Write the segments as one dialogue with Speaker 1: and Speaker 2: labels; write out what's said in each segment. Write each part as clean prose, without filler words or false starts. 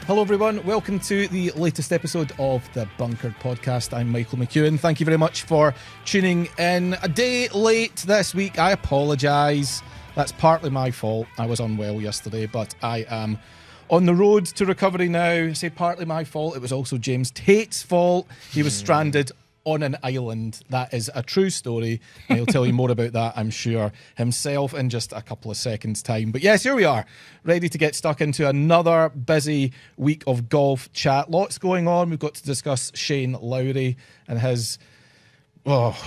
Speaker 1: Hello everyone, welcome to the latest episode of the Bunkered Podcast. I'm Michael McEwen. Thank you very much for tuning in. A day late this week, I apologise. That's partly my fault. I was unwell yesterday, but I am on the road to recovery now. I say partly my fault. It was also James Tate's fault. He was stranded on an island. That is a true story. And he'll tell you more about that, I'm sure, himself in just a couple of seconds' time. But yes, here we are, ready to get stuck into another busy week of golf chat. Lots going on. We've got to discuss Shane Lowry and his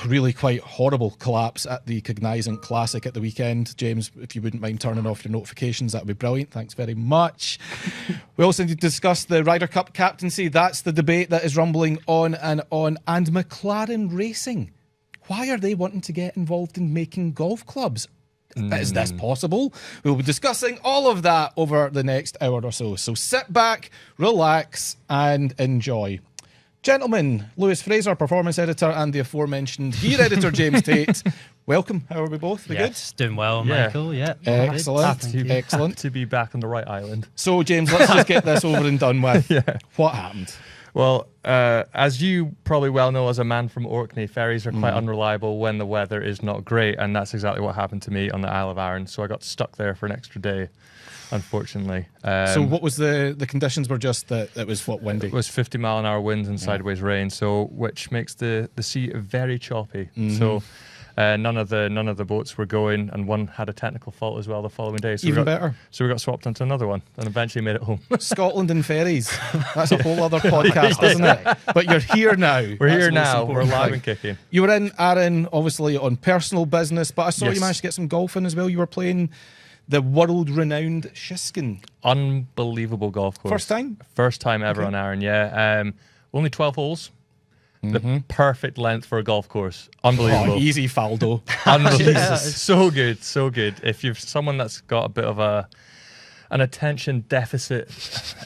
Speaker 1: really quite horrible collapse at the Cognizant Classic at the weekend. James, if you wouldn't mind turning off your notifications, that would be brilliant. Thanks very much. We also need to discuss the Ryder Cup captaincy. That's the debate that is rumbling on. And McLaren Racing. Why are they wanting to get involved in making golf clubs? Is this possible? We'll be discussing all of that over the next hour or so. So sit back, relax, and enjoy. Gentlemen, Lewis Fraser, performance editor, and the aforementioned gear editor, James Tate. Welcome. How are we both? We
Speaker 2: good? Doing well, Michael. Yeah.
Speaker 1: Excellent.
Speaker 3: Excellent.
Speaker 1: Happy
Speaker 3: to be back on the right island.
Speaker 1: So, James, let's just get this over and done with. What happened?
Speaker 3: Well, as you probably well know, as a man from Orkney, ferries are quite unreliable when the weather is not great, and that's exactly what happened to me on the Isle of Arran. So I got stuck there for an extra day, unfortunately.
Speaker 1: So what was the conditions? Were just that it was windy?
Speaker 3: It was 50-mile-an-hour winds and sideways rain, so which makes the sea very choppy. So none of the boats were going, and one had a technical fault as well the following day. So
Speaker 1: better.
Speaker 3: So we got swapped onto another one, and eventually made it home.
Speaker 1: Scotland and ferries. That's a whole other podcast, isn't it? But you're here now.
Speaker 3: We're here now. We're live and kicking.
Speaker 1: You were in Arran, obviously on personal business, but I saw you managed to get some golf in as well. You were playing the world-renowned Shiskin.
Speaker 3: Unbelievable golf course.
Speaker 1: First time?
Speaker 3: First time ever on Arran, yeah. Only 12 holes. The perfect length for a golf course. Unbelievable.
Speaker 1: Oh, easy, Faldo.
Speaker 3: Unbelievable. So good, so good. If you've someone that's got a bit of an attention deficit,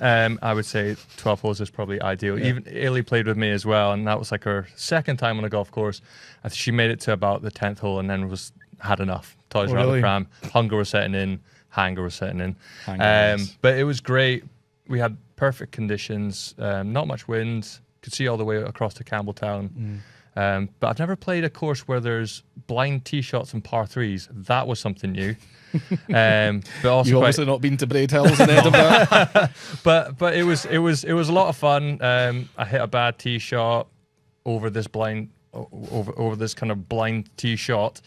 Speaker 3: I would say 12 holes is probably ideal. Even Ailey played with me as well, and that was like her second time on a golf course. She made it to about the 10th hole and then had enough. Toys around the pram. Hunger was setting in. Hanger was setting in. But it was great. We had perfect conditions. Not much wind. Could see all the way across to Campbelltown. But I've never played a course where there's blind tee shots and par threes. That was something new. But also
Speaker 1: you've obviously not been to Braid Hills in Edinburgh.
Speaker 3: but it was a lot of fun. I hit a bad tee shot over this over this kind of blind tee shot.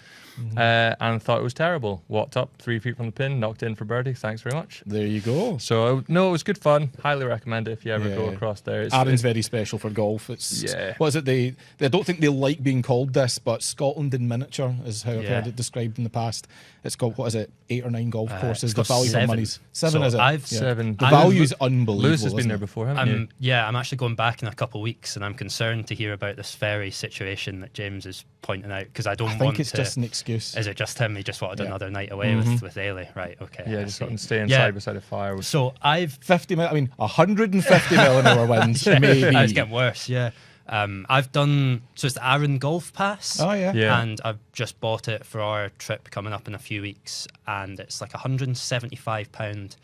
Speaker 3: And thought it was terrible. Walked up 3 feet from the pin, knocked in for birdie. Thanks very much.
Speaker 1: There you go.
Speaker 3: So no, it was good fun. Highly recommend it if you ever go across there.
Speaker 1: Arran's very special for golf. It's what is it? They don't think they like being called this, but Scotland in miniature is how I've heard it described in the past. It's got, what is it, 8 or 9 golf courses. The value for money's 7,
Speaker 2: so
Speaker 1: is it?
Speaker 2: I've
Speaker 3: 7.
Speaker 1: The value's unbelievable.
Speaker 3: Lewis has been there before, haven't you?
Speaker 2: Yeah, I'm actually going back in a couple of weeks, and I'm concerned to hear about this ferry situation that James is pointing out, because I think
Speaker 1: it's just an excuse.
Speaker 2: Is it just him? He just wanted another night away with Ailey, right? Okay.
Speaker 3: Yeah, just wanting to stay inside beside a fire.
Speaker 2: So I've
Speaker 1: 150 mile an hour winds. Maybe
Speaker 2: it's getting worse. Yeah. I've done it's the Arran Golf Pass.
Speaker 1: Oh yeah.
Speaker 2: And I've just bought it for our trip coming up in a few weeks, and it's like £175.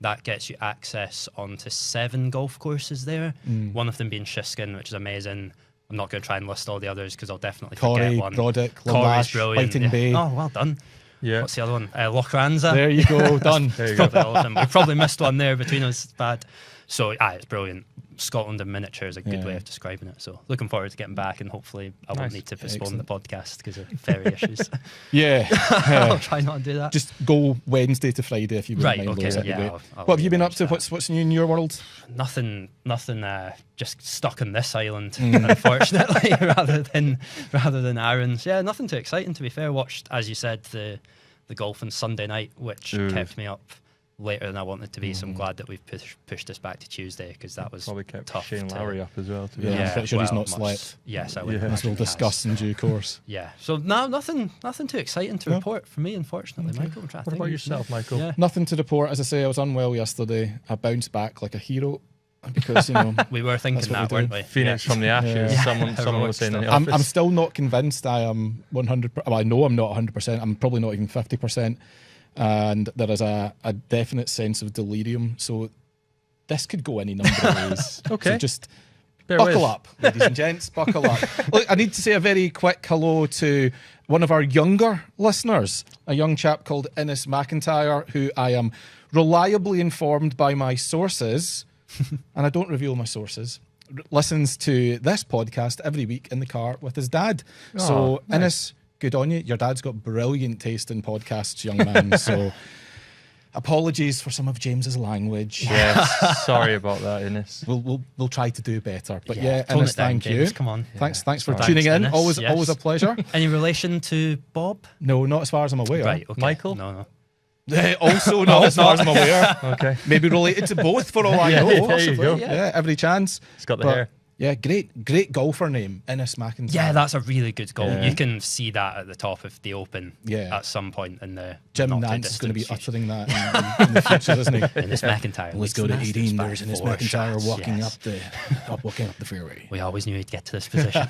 Speaker 2: That gets you access onto 7 golf courses there. One of them being Shiskin, which is amazing. I'm not going to try and list all the others because I'll definitely forget one.
Speaker 1: Brodick,
Speaker 2: Corey's brilliant.
Speaker 1: Whiting Bay.
Speaker 2: Oh, well done.
Speaker 3: Yeah.
Speaker 2: What's the other one? Lochranza.
Speaker 1: There you go. Done.
Speaker 3: There you go.
Speaker 2: Probably all of them. We probably missed one there between us. It's bad. So, it's brilliant. Scotland in miniature is a good way of describing it. So, looking forward to getting back, and hopefully I won't need to postpone the podcast because of ferry issues.
Speaker 1: I'll
Speaker 2: try not to do that.
Speaker 1: Just go Wednesday to Friday if you wouldn't mind.
Speaker 2: Okay.
Speaker 1: Lewis,
Speaker 2: I'll
Speaker 1: what have you been up to? What's new in your world?
Speaker 2: Nothing. Just stuck on this island, unfortunately, rather than Arran's. Yeah, nothing too exciting, to be fair. Watched, as you said, the golf on Sunday night, which kept me up later than I wanted to be. So I'm glad that we've pushed this back to Tuesday, because that was
Speaker 3: probably kept
Speaker 2: tough.
Speaker 3: Shane Lowry up as well. To be
Speaker 1: I'm pretty sure he's not slept.
Speaker 2: Yes, I would.
Speaker 1: As we'll discuss in due course.
Speaker 2: Yeah. So no, nothing too exciting to report for me, unfortunately, Michael.
Speaker 3: What about yourself, Michael?
Speaker 2: Yeah.
Speaker 1: Nothing to report. As I say, I was unwell yesterday. I bounced back like a hero. Because
Speaker 2: we were thinking that, weren't we?
Speaker 3: Phoenix from the ashes. Someone was saying in the office.
Speaker 1: I'm still not convinced I am 100%. Well, I know I'm not 100%. I'm probably not even 50%. And there is a definite sense of delirium. So this could go any number of ways.
Speaker 3: Okay.
Speaker 1: So just
Speaker 3: Bear
Speaker 1: buckle
Speaker 3: with.
Speaker 1: up, ladies and gents, buckle up. Look, I need to say a very quick hello to one of our younger listeners, a young chap called Innes McIntyre, who I am reliably informed by my sources, and I don't reveal my sources, listens to this podcast every week in the car with his dad. So,
Speaker 3: nice.
Speaker 1: Innes, good on you. Your dad's got brilliant taste in podcasts, young man. So, apologies for some of James's language.
Speaker 3: Yes, sorry about that, Innes.
Speaker 1: We'll try to do better. But yeah,
Speaker 2: tone
Speaker 1: Innes,
Speaker 2: it down,
Speaker 1: thank
Speaker 2: James,
Speaker 1: you.
Speaker 2: come on.
Speaker 1: Thanks for
Speaker 2: Thanks,
Speaker 1: tuning in.
Speaker 2: Innes,
Speaker 1: Always
Speaker 2: yes.
Speaker 1: a pleasure.
Speaker 2: Any relation to Bob?
Speaker 1: No, not as far as I'm aware.
Speaker 2: Right, okay.
Speaker 3: Michael?
Speaker 2: No.
Speaker 1: Also not as far as I'm aware.
Speaker 3: Okay.
Speaker 1: Maybe related to both for all I know.
Speaker 3: there you
Speaker 1: Possibly.
Speaker 3: go.
Speaker 1: Yeah, every chance.
Speaker 3: It's got the
Speaker 1: But,
Speaker 3: hair.
Speaker 1: Yeah, great golfer name, Innes McIntyre.
Speaker 2: Yeah, that's a really good goal.
Speaker 3: Yeah.
Speaker 2: You can see that at the top of the Open
Speaker 1: Yeah.
Speaker 2: at some point in the
Speaker 1: Jim
Speaker 2: not too
Speaker 1: Nance is going to be
Speaker 2: distant
Speaker 1: uttering that in the future, isn't he?
Speaker 2: future. Innes McIntyre.
Speaker 1: Let's
Speaker 2: leads
Speaker 1: go
Speaker 2: the
Speaker 1: to
Speaker 2: Masters
Speaker 1: 18.
Speaker 2: by
Speaker 1: There's Innes
Speaker 2: 4
Speaker 1: McIntyre
Speaker 2: shots,
Speaker 1: walking
Speaker 2: yes.
Speaker 1: walking up the fairway.
Speaker 2: We always knew he'd get to this position.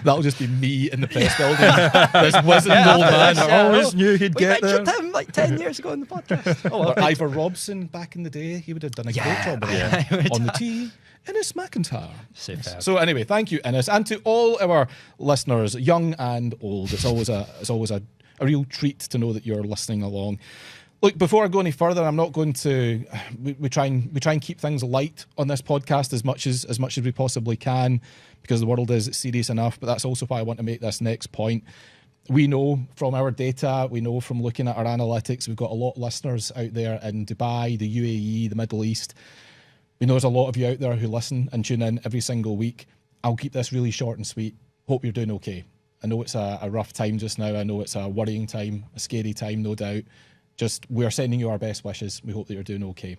Speaker 1: That'll just be me in the press building. This wizened old man. I
Speaker 2: yeah.
Speaker 1: always knew he'd
Speaker 2: We
Speaker 1: get there.
Speaker 2: mentioned him like 10 years ago in the podcast. Oh, well.
Speaker 1: Or Ivor Robson back in the day, he would have done a great
Speaker 2: Yeah,
Speaker 1: job of
Speaker 2: yeah.
Speaker 1: that. On the tee, Innes McIntyre.
Speaker 2: Superb.
Speaker 1: So anyway, thank you, Innes, and to all our listeners, young and old. It's always a real treat to know that you're listening along. Look, before I go any further, I'm not going to. We try and keep things light on this podcast as much as we possibly can, because the world is serious enough. But that's also why I want to make this next point. We know from our data, we know from looking at our analytics, we've got a lot of listeners out there in Dubai, the UAE, the Middle East. We know there's a lot of you out there who listen and tune in every single week. I'll keep this really short and sweet. Hope you're doing okay. I know it's a rough time just now. I know it's a worrying time, a scary time, no doubt. Just, we're sending you our best wishes. We hope that you're doing okay.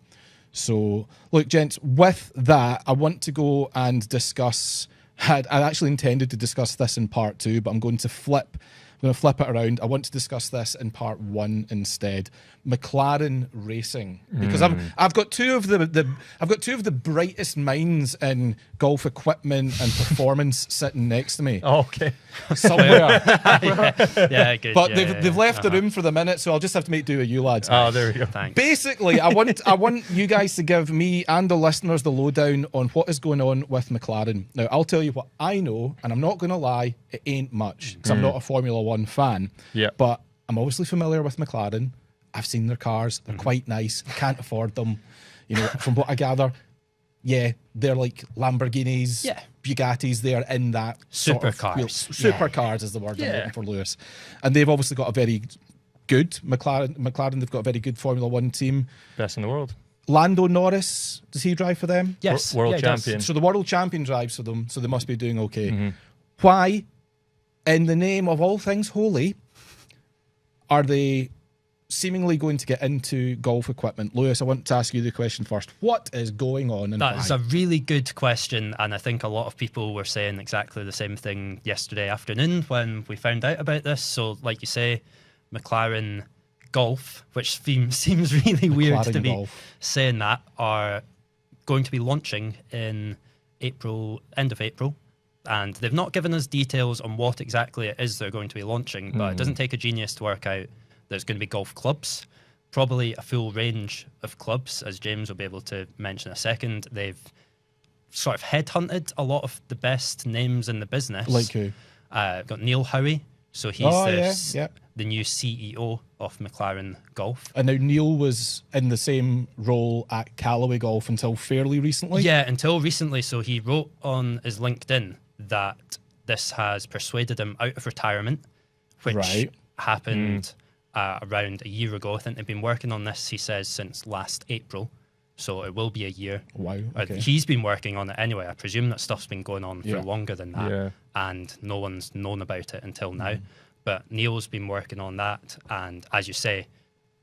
Speaker 1: So, look, gents, with that, I want to go and discuss. I actually intended to discuss this in part 2, but I'm going to flip it around. I want to discuss this in part 1 instead. McLaren racing, because I've got two of the brightest minds in golf equipment and performance sitting next to me
Speaker 3: Oh, okay.
Speaker 1: somewhere.
Speaker 2: Yeah, good.
Speaker 1: But
Speaker 2: yeah,
Speaker 1: they've left the room for the minute, so I'll just have to make do with you lads.
Speaker 3: Oh, there we go.
Speaker 2: Thanks.
Speaker 1: Basically, I want you guys to give me and the listeners the lowdown on what is going on with McLaren. Now, I'll tell you what I know, and I'm not going to lie, it ain't much, because I'm not a Formula One fan.
Speaker 3: Yeah.
Speaker 1: But I'm obviously familiar with McLaren. I've seen their cars. They're quite nice. I can't afford them. You know, from what I gather, yeah, they're like Lamborghinis,
Speaker 2: Yeah.
Speaker 1: Bugattis. They're in that sort of
Speaker 2: Supercars.
Speaker 1: field. Supercars is the word I'm
Speaker 3: Yeah.
Speaker 1: looking for, Lewis. And they've obviously got a very good McLaren. They've got a very good Formula One team.
Speaker 3: Best in the world.
Speaker 1: Lando Norris, does he drive for them?
Speaker 2: Yes.
Speaker 3: World
Speaker 2: yeah, he does.
Speaker 3: champion.
Speaker 1: So the world champion drives for them, so they must be doing okay. Why, in the name of all things holy, are they seemingly going to get into golf equipment? Lewis, I want to ask you the question first. What is going on and
Speaker 2: That's
Speaker 1: why?
Speaker 2: a really good question, and I think a lot of people were saying exactly the same thing yesterday afternoon when we found out about this. So, like you say, McLaren Golf, which seems really weird to
Speaker 1: McLaren
Speaker 2: be
Speaker 1: Golf.
Speaker 2: saying that, are going to be launching in April, end of April. And they've not given us details on what exactly it is they're going to be launching, but it doesn't take a genius to work out there's going to be golf clubs, probably a full range of clubs, as James will be able to mention in a second. They've sort of headhunted a lot of the best names in the business.
Speaker 1: Like who?
Speaker 2: Got Neil Howie, so he's
Speaker 1: Oh,
Speaker 2: the,
Speaker 1: yeah.
Speaker 2: the new CEO of McLaren Golf.
Speaker 1: And now Neil was in the same role at Callaway Golf until fairly recently.
Speaker 2: Yeah, until recently. So he wrote on his LinkedIn that this has persuaded him out of retirement, which
Speaker 1: Right.
Speaker 2: happened around a year ago. I think they've been working on this, he says, since last April. So it will be a year.
Speaker 1: Wow. Okay.
Speaker 2: He's been working on it anyway. I presume that stuff's been going on
Speaker 1: Yeah.
Speaker 2: for longer than that.
Speaker 3: Yeah.
Speaker 2: And no one's known about it until now. But Neil's been working on that. And as you say,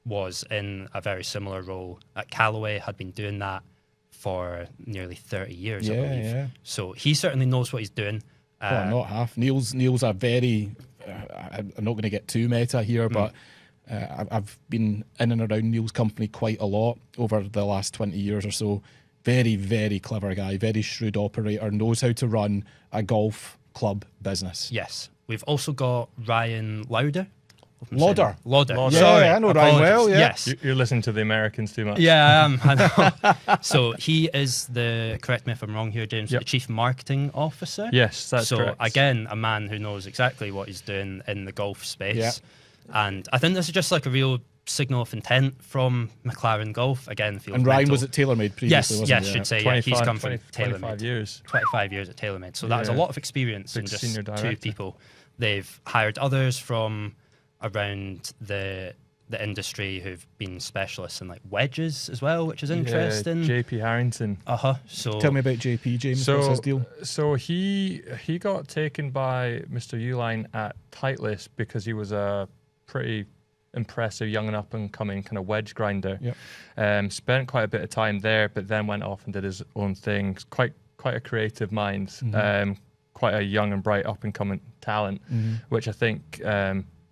Speaker 2: was in a very similar role at Callaway, had been doing that for nearly 30 years, I
Speaker 1: Yeah,
Speaker 2: believe.
Speaker 1: yeah.
Speaker 2: So he certainly knows what he's doing.
Speaker 1: Well, not half. Neil's a very. I'm not going to get too meta here, but I've been in and around Neil's company quite a lot over the last 20 years or so. Very, very clever guy, very shrewd operator, knows how to run a golf club business.
Speaker 2: Yes. We've also got Ryan Lauder,
Speaker 1: Lauder.
Speaker 2: Lauder.
Speaker 1: Yeah,
Speaker 2: Sorry,
Speaker 1: I know Ryan well, yeah.
Speaker 2: Yes.
Speaker 3: You're listening to the Americans too much.
Speaker 2: Yeah, I know. So he is correct me if I'm wrong here, James,
Speaker 3: Yep.
Speaker 2: the Chief Marketing Officer.
Speaker 3: Yes, that's
Speaker 2: so
Speaker 3: correct.
Speaker 2: again, a man who knows exactly what he's doing in the golf space.
Speaker 1: Yeah.
Speaker 2: And I think this is just like a real signal of intent from McLaren Golf. Again, feels
Speaker 1: And Ryan
Speaker 2: mental.
Speaker 1: was at TaylorMade previously,
Speaker 2: Yes,
Speaker 1: wasn't
Speaker 2: yes,
Speaker 1: he?
Speaker 2: should say. Yeah, he's come from
Speaker 3: 25
Speaker 2: TaylorMade.
Speaker 3: years.
Speaker 2: 25 years at TaylorMade. So that is a
Speaker 3: Yeah.
Speaker 2: lot of experience in
Speaker 3: Big
Speaker 2: just
Speaker 3: senior
Speaker 2: two
Speaker 3: director.
Speaker 2: people. They've hired others from around the industry who've been specialists in like wedges as well, which is interesting.
Speaker 3: Yeah, JP Harrington.
Speaker 2: So
Speaker 1: Tell me about JP, James. What's his deal?
Speaker 3: So he got taken by Mr. Uline at Titleist because he was a pretty impressive young and up and coming kind of wedge grinder.
Speaker 1: Yep.
Speaker 3: Spent quite a bit of time there, but then went off and did his own thing. Quite a creative mind.
Speaker 1: Mm-hmm.
Speaker 3: Quite a young and bright up and coming talent, which I think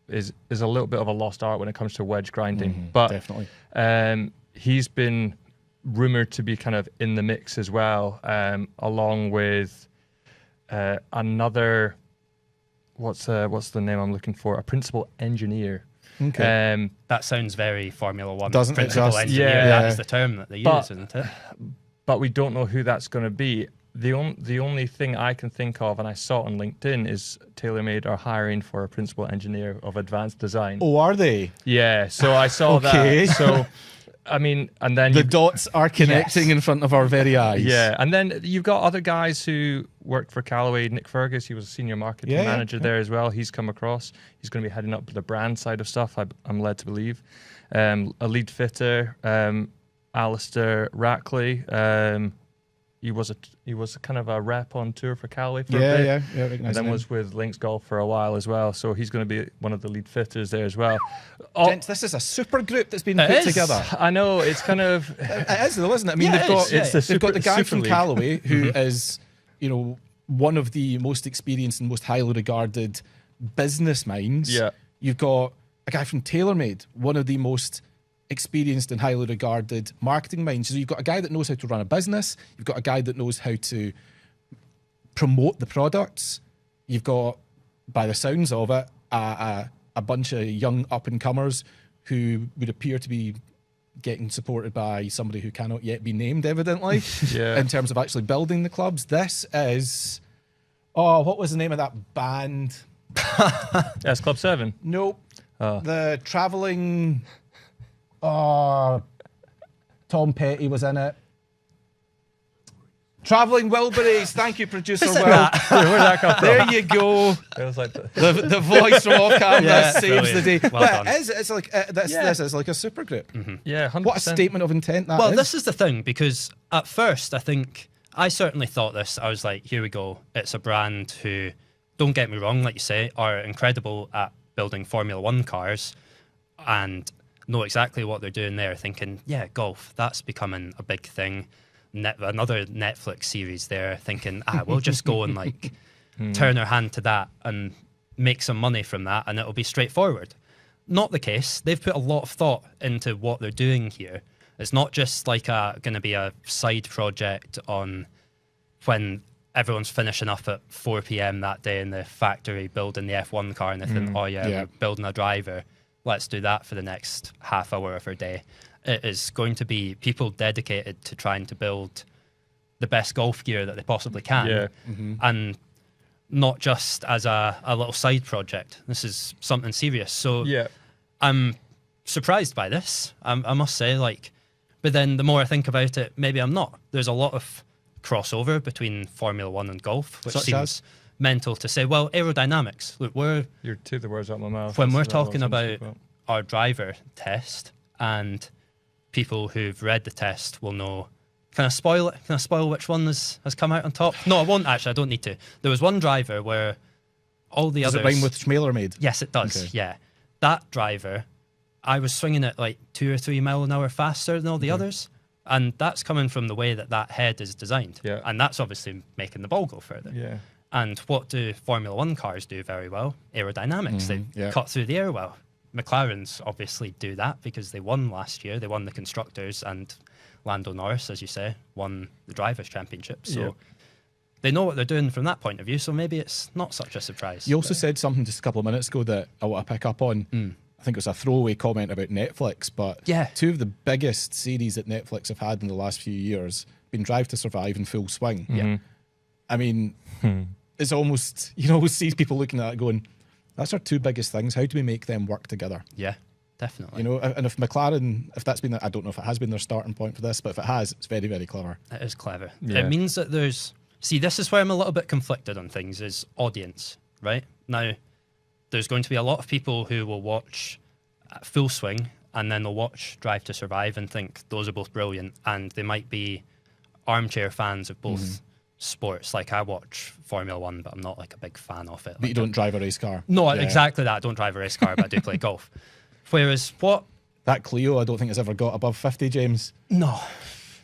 Speaker 3: is a little bit of a lost art when it comes to wedge grinding. But
Speaker 1: Definitely.
Speaker 3: He's been rumored to be kind of in the mix as well, along with another. What's the name I'm looking for? A principal engineer.
Speaker 1: Okay.
Speaker 2: that sounds very Formula One.
Speaker 1: Doesn't it
Speaker 2: principal
Speaker 1: just?
Speaker 2: engineer.
Speaker 3: Yeah.
Speaker 2: That's the term that they use, isn't it?
Speaker 3: But we don't know who that's going to be. The only thing I can think of, and I saw it on LinkedIn, is TaylorMade are hiring for a principal engineer of advanced design.
Speaker 1: Oh, are they?
Speaker 3: Yeah, so I saw
Speaker 1: Okay.
Speaker 3: that. So, I mean, and then
Speaker 1: The dots are connecting in front of our very eyes.
Speaker 3: yeah, and then you've got other guys who worked for Callaway. Nick Fergus, he was a senior marketing manager there as well. He's come across. He's going to be heading up the brand side of stuff, I'm led to believe. A lead fitter, Alistair Rackley. He was a kind of a rep on tour for Callaway for a bit.
Speaker 1: Yeah,
Speaker 3: And
Speaker 1: recognize
Speaker 3: then
Speaker 1: him.
Speaker 3: was with Lynx Golf for a while as well. So he's going to be one of the lead fitters there as well.
Speaker 1: Gents, this is a super group that's been
Speaker 2: It
Speaker 1: put
Speaker 2: is.
Speaker 1: together.
Speaker 3: I know, it's kind of...
Speaker 1: It is though, isn't it? I mean,
Speaker 2: Yeah,
Speaker 1: they've got
Speaker 2: it is.
Speaker 1: they've got the guy
Speaker 3: super
Speaker 1: from
Speaker 3: league.
Speaker 1: Callaway who is, one of the most experienced and most highly regarded business minds.
Speaker 3: Yeah.
Speaker 1: You've got a guy from TaylorMade, one of the most experienced and highly regarded marketing minds. So you've got a guy that knows how to run a business. You've got a guy that knows how to promote the products. You've got, by the sounds of it, a bunch of young up-and-comers who would appear to be getting supported by somebody who cannot yet be named, evidently,
Speaker 3: Yeah.
Speaker 1: in terms of actually building the clubs. This is... Oh, what was the name of that band?
Speaker 3: Yes, Club 7.
Speaker 1: Nope.
Speaker 3: Oh.
Speaker 1: The travelling... Oh, Tom Petty was in it. Travelling Wilburys. Thank you, producer
Speaker 2: Is it
Speaker 1: Will.
Speaker 2: that?
Speaker 3: Where'd that come from?
Speaker 1: There you go.
Speaker 3: It was like...
Speaker 1: The voice from off camera
Speaker 2: Yeah,
Speaker 1: saves the day.
Speaker 2: brilliant. Well
Speaker 1: but
Speaker 2: done.
Speaker 1: it's like this is like a super group.
Speaker 3: Yeah, 100%.
Speaker 1: What a statement of intent that is.
Speaker 2: Well, this is the thing, because at first I think I certainly thought this. I was like, here we go. It's a brand who, don't get me wrong, like you say, are incredible at building Formula One cars and know exactly what they're doing there, thinking, yeah, golf, that's becoming a big thing. Another Netflix series there, thinking, we'll just go and like turn our hand to that and make some money from that, and it'll be straightforward. Not the case. They've put a lot of thought into what they're doing here. It's not just like going to be a side project on when everyone's finishing up at 4 p.m. that day in the factory building the F1 car, and they think,
Speaker 1: Yeah.
Speaker 2: we're building a driver. Let's do that for the next half hour of our day. It is going to be people dedicated to trying to build the best golf gear that they possibly can.
Speaker 3: Yeah.
Speaker 2: And not just as a little side project. This is something serious. So
Speaker 3: Yeah.
Speaker 2: I'm surprised by this, I must say. But then the more I think about it, maybe I'm not. There's a lot of crossover between Formula One and golf, which
Speaker 1: Such
Speaker 2: seems
Speaker 1: as?
Speaker 2: mental to say. Well, aerodynamics. Look,
Speaker 3: You're two the words out of my mouth.
Speaker 2: when we're
Speaker 3: That's what I was
Speaker 2: talking
Speaker 3: gonna
Speaker 2: about
Speaker 3: speak
Speaker 2: our driver test, and people who've read the test will know. Can I spoil it? Can I spoil which one has come out on top? No, I won't actually. I don't need to. There was one driver where all the
Speaker 1: Does
Speaker 2: others...
Speaker 1: it rhyme with TaylorMade?
Speaker 2: Yes, it does.
Speaker 1: Okay.
Speaker 2: Yeah. That driver, I was swinging it like 2 or 3 mile an hour faster than all the others. And that's coming from the way that head is designed.
Speaker 3: Yeah.
Speaker 2: And that's obviously making the ball go further.
Speaker 3: Yeah.
Speaker 2: And what do Formula One cars do very well? Aerodynamics. They
Speaker 1: yeah.
Speaker 2: cut through the air well. McLarens obviously do that because they won last year. They won the Constructors, and Lando Norris, as you say, won the Drivers' Championship. So
Speaker 3: Yeah.
Speaker 2: they know what they're doing from that point of view, so maybe it's not such a surprise.
Speaker 1: You also said something just a couple of minutes ago that I want to pick up on. I think it was a throwaway comment about Netflix, but
Speaker 2: Yeah.
Speaker 1: two of the biggest series that Netflix have had in the last few years been Drive to Survive and Full Swing.
Speaker 2: Yeah.
Speaker 1: I mean, it's almost, you always see people looking at it going, that's our two biggest things. How do we make them work together?
Speaker 2: Yeah, definitely.
Speaker 1: You know, and if McLaren, if that's been, I don't know if it has been their starting point for this, but if it has, it's very, very clever.
Speaker 2: It is clever.
Speaker 3: Yeah.
Speaker 2: It means that there's... See, this is where I'm a little bit conflicted on things, is audience, right? Now, there's going to be a lot of people who will watch Full Swing and then they'll watch Drive to Survive and think those are both brilliant, and they might be armchair fans of both sports. Like, I watch Formula One, but I'm not like a big fan of it.
Speaker 1: But you don't drive a race car.
Speaker 2: No,
Speaker 1: Yeah.
Speaker 2: exactly that. I don't drive a race car, but I do play golf. Whereas what...
Speaker 1: That Clio, I don't think has ever got above 50, James.
Speaker 2: No.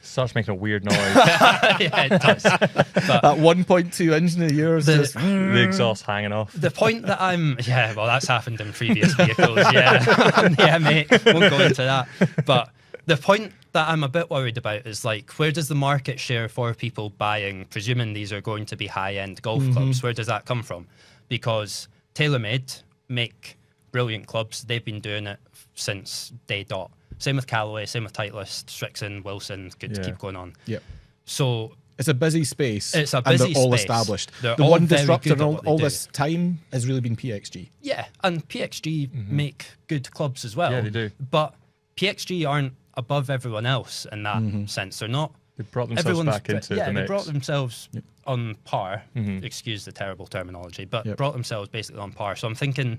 Speaker 3: Starts making a weird noise.
Speaker 2: Yeah, it does.
Speaker 1: That 1.2 engine of yours just...
Speaker 3: The exhaust hanging off.
Speaker 2: The point that I'm... Yeah, well, that's happened in previous vehicles, yeah. Yeah, mate, won't go into that. But the point that I'm a bit worried about is, like, where does the market share for people buying, presuming these are going to be high-end golf clubs, where does that come from? Because TaylorMade make brilliant clubs. They've been doing it since day dot. Same with Callaway, same with Titleist, Strixon, Wilson, could keep going on.
Speaker 1: Yep.
Speaker 2: So
Speaker 1: it's a busy space.
Speaker 2: It's a busy
Speaker 1: and they're all
Speaker 2: space.
Speaker 1: established.
Speaker 2: They're
Speaker 1: the
Speaker 2: all
Speaker 1: one
Speaker 2: very
Speaker 1: disruptor
Speaker 2: good
Speaker 1: in
Speaker 2: at
Speaker 1: all,
Speaker 2: what they
Speaker 1: all
Speaker 2: do.
Speaker 1: this time has really been PXG.
Speaker 2: yeah, and PXG make good clubs as well.
Speaker 3: Yeah, they do.
Speaker 2: But PXG aren't above everyone else in that sense. They're not.
Speaker 3: They brought themselves
Speaker 2: Everyone's
Speaker 3: back into
Speaker 2: yeah,
Speaker 3: the
Speaker 2: they
Speaker 3: mix.
Speaker 2: brought themselves on par. Excuse the terrible terminology, but brought themselves basically on par. So I'm thinking,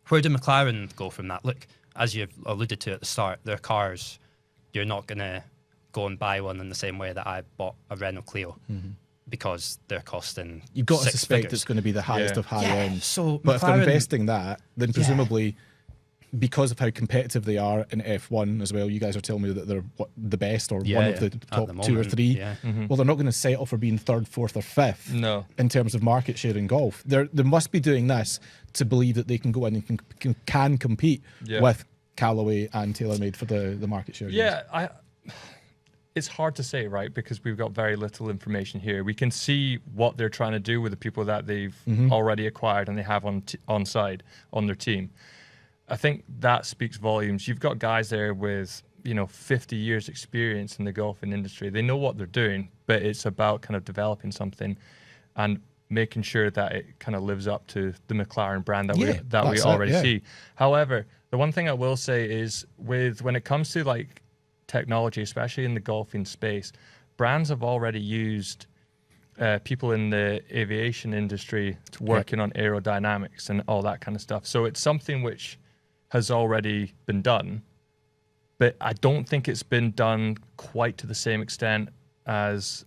Speaker 2: where do McLaren go from that? Look, as you've alluded to at the start, their cars, you're not going to go and buy one in the same way that I bought a Renault Clio because they're costing
Speaker 1: You've got to
Speaker 2: six
Speaker 1: suspect
Speaker 2: figures.
Speaker 1: it's going to be the highest
Speaker 3: Yeah.
Speaker 1: of high
Speaker 2: Yeah,
Speaker 1: end.
Speaker 2: so
Speaker 1: but if they're
Speaker 2: McLaren-
Speaker 1: investing that, then presumably, because of how competitive they are in F1 as well, you guys are telling me that they're the best or one of the
Speaker 2: At
Speaker 1: top
Speaker 2: the
Speaker 1: 2 or
Speaker 2: moment,
Speaker 1: 3.
Speaker 2: yeah.
Speaker 1: Well, they're not going to settle for being third, fourth, or fifth
Speaker 3: No.
Speaker 1: in terms of market share in golf. They must be doing this to believe that they can go in and can compete with Callaway and TaylorMade for the market share.
Speaker 3: Yeah, it's hard to say, right? Because we've got very little information here. We can see what they're trying to do with the people that they've already acquired and they have on side on their team. I think that speaks volumes. You've got guys there with 50 years experience in the golfing industry. They know what they're doing, but it's about kind of developing something and making sure that it kind of lives up to the McLaren brand that we already see. However, the one thing I will say is when it comes to like technology, especially in the golfing space, brands have already used people in the aviation industry to working on aerodynamics and all that kind of stuff. So it's something which has already been done, but I don't think it's been done quite to the same extent as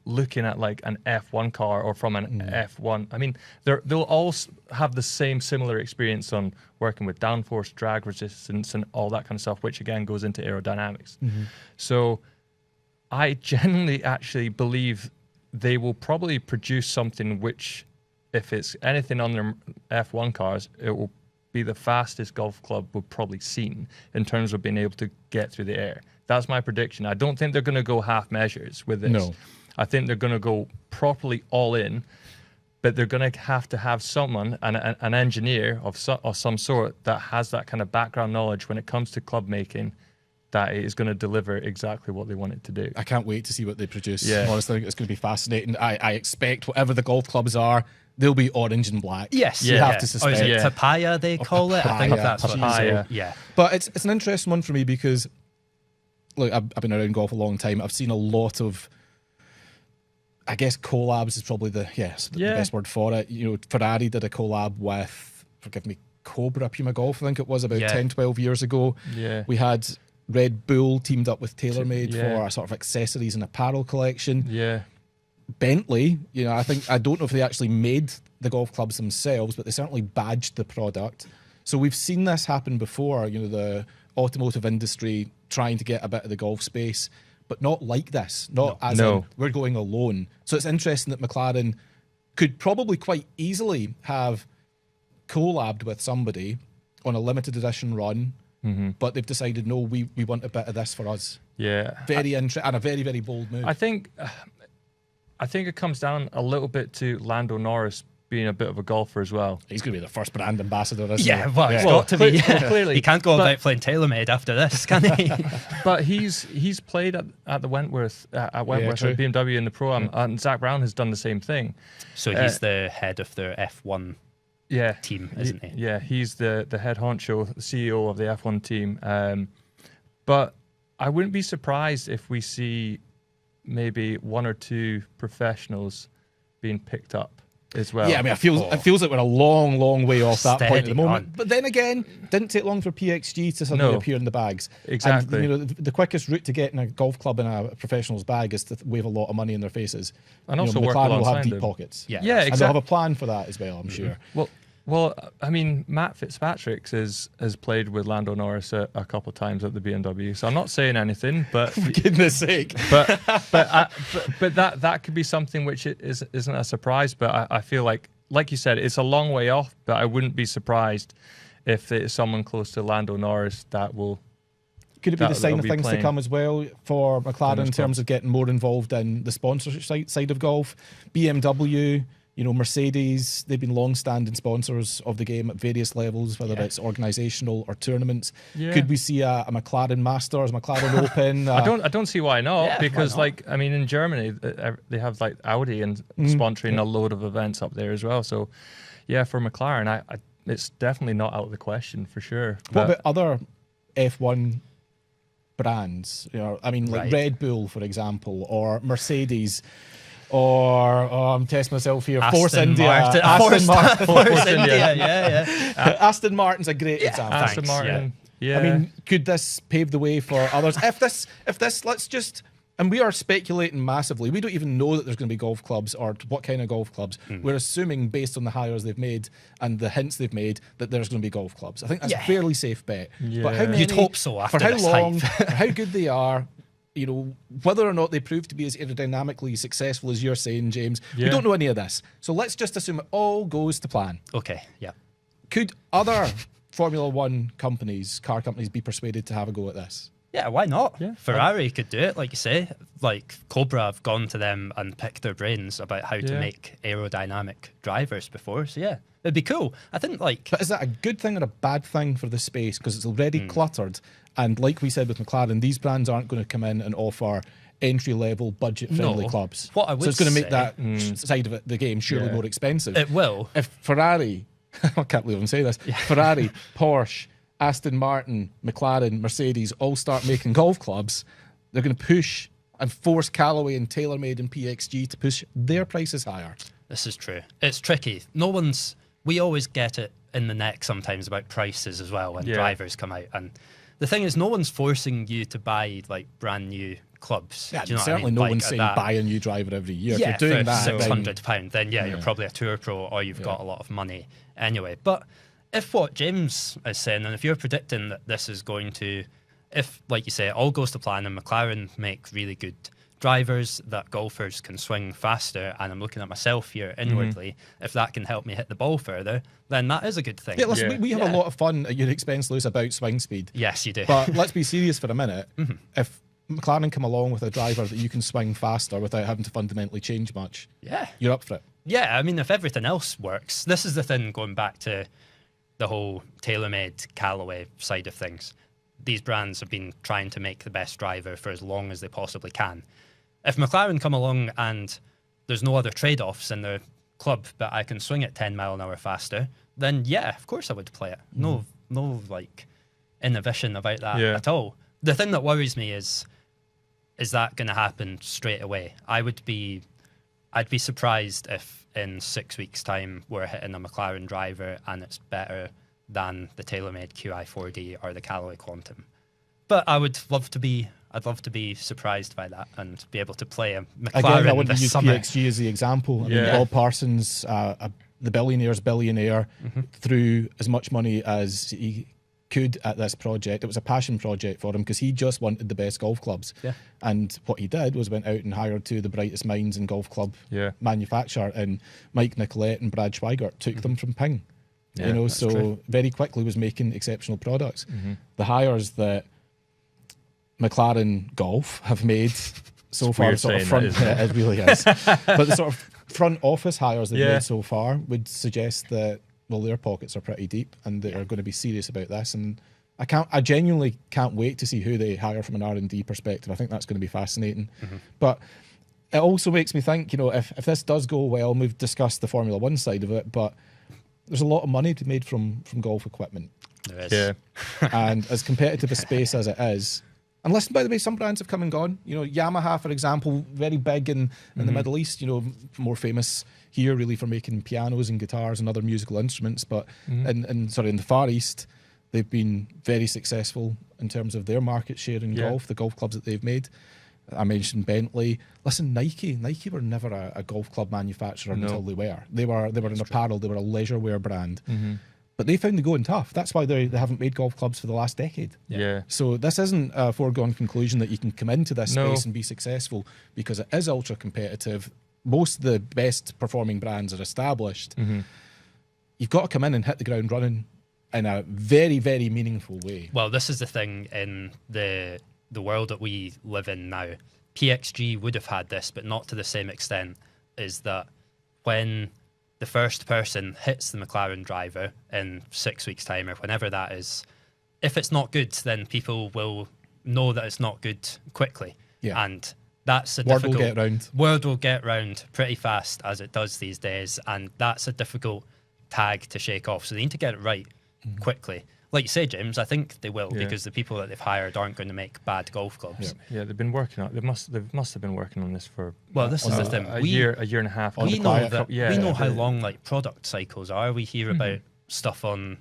Speaker 3: looking at like an F1 car or from an F1. I mean, they'll all have the similar experience on working with downforce, drag resistance, and all that kind of stuff, which again goes into aerodynamics. So I genuinely actually believe they will probably produce something which, if it's anything on their F1 cars, it will be the fastest golf club we've probably seen in terms of being able to get through the air. That's my prediction. I don't think they're going to go half measures with this.
Speaker 1: No.
Speaker 3: I think they're going to go properly all in, but they're going to have someone, an engineer of some sort that has that kind of background knowledge when it comes to club making, that is going to deliver exactly what they want it to do.
Speaker 1: I can't wait to see what they produce.
Speaker 3: Yeah.
Speaker 1: Honestly, I think it's going to be fascinating. I expect whatever the golf clubs are, they'll be orange and black.
Speaker 2: Yes,
Speaker 1: You have to
Speaker 2: Or
Speaker 1: suspect.
Speaker 2: is it
Speaker 3: Yeah.
Speaker 2: papaya they call it? I think
Speaker 1: papaya,
Speaker 2: that's what
Speaker 3: papaya.
Speaker 2: Yeah.
Speaker 1: But it's an interesting one for me because, look, I've been around golf a long time. I've seen a lot of, I guess, collabs is probably the best word for it. Ferrari did a collab with, forgive me, Cobra Puma Golf, I think it was about 10, 12 years ago.
Speaker 3: Yeah.
Speaker 1: We had Red Bull teamed up with TaylorMade
Speaker 3: Yeah.
Speaker 1: for a sort of accessories and apparel collection.
Speaker 3: Yeah.
Speaker 1: Bentley, I don't know if they actually made the golf clubs themselves, but they certainly badged the product. So we've seen this happen before, the automotive industry trying to get a bit of the golf space, but not like this, in we're going alone. So it's interesting that McLaren could probably quite easily have collabed with somebody on a limited edition run, but they've decided, no, we want a bit of this for us.
Speaker 3: Yeah.
Speaker 1: Very interesting and a very, very bold move.
Speaker 3: I think I think it comes down a little bit to Lando Norris being a bit of a golfer as well.
Speaker 1: He's going to be the first brand ambassador, isn't he?
Speaker 2: Yeah, well, he's got to be.
Speaker 3: Clearly.
Speaker 2: He can't go about playing TaylorMade after this, can he?
Speaker 3: But he's played at the Wentworth at BMW in the Pro-Am, and Zach Brown has done the same thing.
Speaker 2: So he's the head of their F1 team, isn't he?
Speaker 3: Yeah, he's the head honcho, the CEO of the F1 team. But I wouldn't be surprised if we see maybe one or two professionals being picked up as well.
Speaker 1: Yeah, I mean, it feels like we're a long, long way off that point at the moment.
Speaker 2: on.
Speaker 1: But then again, didn't take long for PXG to suddenly appear in the bags.
Speaker 3: Exactly.
Speaker 1: And, the quickest route to getting a golf club in a professional's bag is to wave a lot of money in their faces.
Speaker 3: And also work
Speaker 1: McLaren will
Speaker 3: alongside
Speaker 1: have deep
Speaker 3: them.
Speaker 1: pockets.
Speaker 3: Yeah, exactly.
Speaker 1: And they'll have a plan for that as well, I'm sure.
Speaker 3: Well, I mean, Matt Fitzpatrick has played with Lando Norris a couple of times at the BMW, so I'm not saying anything, but
Speaker 1: For goodness sake.
Speaker 3: but that could be something which isn't a surprise. But I feel like you said, it's a long way off. But I wouldn't be surprised if it's someone close to Lando Norris that will.
Speaker 1: Could it be the sign of things to come as well for McLaren in terms of getting more involved in the sponsorship side of golf? BMW, Mercedes, they've been long-standing sponsors of the game at various levels, whether it's organisational or tournaments. Yeah. Could we see a McLaren Masters, McLaren Open?
Speaker 3: I don't see why not, because why not? In Germany they have like Audi and sponsoring a load of events up there as well. So yeah, for McLaren, it's definitely not out of the question for sure.
Speaker 1: What about other F1 brands? Like Red Bull, for example, or Mercedes. Or I'm testing myself here. Force India.
Speaker 2: Aston Martin. Force India. Yeah.
Speaker 1: Aston Martin's a great example.
Speaker 3: Aston Martin. Yeah.
Speaker 1: I mean, could this pave the way for others? If this, let's just. And we are speculating massively. We don't even know that there's going to be golf clubs or what kind of golf clubs. We're assuming, based on the hires they've made and the hints they've made, that there's going to be golf clubs. I think that's a fairly safe bet.
Speaker 3: Yeah.
Speaker 1: But how many,
Speaker 2: you'd hope so after
Speaker 1: for how
Speaker 2: this
Speaker 1: long,
Speaker 2: hype.
Speaker 1: how good they are. Whether or not they prove to be as aerodynamically successful as you're saying, James, we don't know any of this. So let's just assume it all goes to plan.
Speaker 2: Okay, yeah.
Speaker 1: Could other Formula One car companies, be persuaded to have a go at this?
Speaker 2: Yeah, why not?
Speaker 3: Yeah.
Speaker 2: Ferrari could do it, like you say. Like Cobra have gone to them and picked their brains about how to make aerodynamic drivers before. So yeah, it'd be cool. I think
Speaker 1: But is that a good thing or a bad thing for the space? Because it's already cluttered. And like we said with McLaren, these brands aren't going to come in and offer entry-level, budget-friendly clubs.
Speaker 2: What I would
Speaker 1: so it's going to make
Speaker 2: say,
Speaker 1: that side of the game surely more expensive.
Speaker 2: It will.
Speaker 1: If Ferrari, I can't believe I'm saying this, Ferrari, Porsche, Aston Martin, McLaren, Mercedes all start making golf clubs, they're going to push and force Callaway and TaylorMade and PXG to push their prices higher.
Speaker 2: This is true. It's tricky. We always get it in the neck sometimes about prices as well when drivers come out. And the thing is, no one's forcing you to buy like brand new clubs.
Speaker 1: Yeah,
Speaker 2: do you know
Speaker 1: certainly no one's saying buy a new driver every year.
Speaker 2: Yeah,
Speaker 1: if you're doing
Speaker 2: for
Speaker 1: that,
Speaker 2: £600, then you're probably a tour pro or you've got a lot of money anyway. But if what James is saying, and if you're predicting that this is going to, if, like you say, it all goes to plan and McLaren make really good drivers that golfers can swing faster, and I'm looking at myself here inwardly, if that can help me hit the ball further, then that is a good thing.
Speaker 1: Yeah, listen, we have a lot of fun at your expense, Lewis, about swing speed.
Speaker 2: Yes, you do.
Speaker 1: But let's be serious for a minute. If McLaren come along with a driver that you can swing faster without having to fundamentally change much, you're up for it.
Speaker 2: Yeah, I mean, if everything else works, this is the thing, going back to the whole TaylorMade Callaway side of things. These brands have been trying to make the best driver for as long as they possibly can. If McLaren come along and there's no other trade-offs in their club, but I can swing it 10 mile an hour faster, then yeah, of course I would play it. No like inhibition about that at all. The thing that worries me is that going to happen straight away? I'd be surprised if in 6 weeks' time we're hitting a McLaren driver and it's better than the TaylorMade QI4D or the Callaway Quantum. But I'd love to be surprised by that and be able to play a McLaren
Speaker 1: Again, I wouldn't
Speaker 2: this
Speaker 1: use
Speaker 2: summer.
Speaker 1: PXG as the example. I mean, Bob Parsons, the billionaire's billionaire, threw as much money as he could at this project. It was a passion project for him because he just wanted the best golf clubs. Yeah. And what he did was went out and hired two of the brightest minds in golf club manufacture, and Mike Nicolette and Brad Schweigert took them from Ping.
Speaker 3: Yeah,
Speaker 1: so very quickly was making exceptional products. The hires that McLaren Golf have made so
Speaker 3: It's
Speaker 1: far,
Speaker 3: weird
Speaker 1: sort of
Speaker 3: saying
Speaker 1: front,
Speaker 3: that, isn't
Speaker 1: it really is. But the sort of front office hires they've made so far would suggest that, well, their pockets are pretty deep and they are going to be serious about this. And I genuinely can't wait to see who they hire from an R&D perspective. I think that's going to be fascinating. But it also makes me think, if this does go well, and we've discussed the Formula One side of it, but there's a lot of money to be made from golf equipment.
Speaker 2: There is.
Speaker 3: Yeah.
Speaker 1: And as competitive a space as it is, and listen, by the way, some brands have come and gone. Yamaha, for example, very big in the Middle East, more famous here really for making pianos and guitars and other musical instruments. But in the Far East, they've been very successful in terms of their market share in golf, the golf clubs that they've made. I mentioned Bentley. Listen, Nike were never a golf club manufacturer until they were. They were an apparel, they were a leisure wear brand. But they found the going tough. That's why they haven't made golf clubs for the last decade.
Speaker 3: Yeah.
Speaker 1: So this isn't a foregone conclusion that you can come into this space and be successful, because it is ultra competitive. Most of the best performing brands are established. You've got to come in and hit the ground running in a very, very meaningful way.
Speaker 2: Well, this is the thing in the world that we live in now. PXG would have had this, but not to the same extent, is that when the first person hits the McLaren driver in 6 weeks' time or whenever that is, if it's not good, then people will know that it's not good quickly.
Speaker 1: Yeah.
Speaker 2: And that's a
Speaker 1: Word
Speaker 2: difficult...
Speaker 1: will get round.
Speaker 2: Word will get round pretty fast, as it does these days, and that's a difficult tag to shake off. So they need to get it right quickly. Like you say, James, I think they will, because the people that they've hired aren't going to make bad golf clubs.
Speaker 3: Yeah, they've been working on. They must have been working on this for.
Speaker 2: Well, this is the thing.
Speaker 3: A year and a half.
Speaker 2: We know that. We know how long product cycles are. We hear about stuff on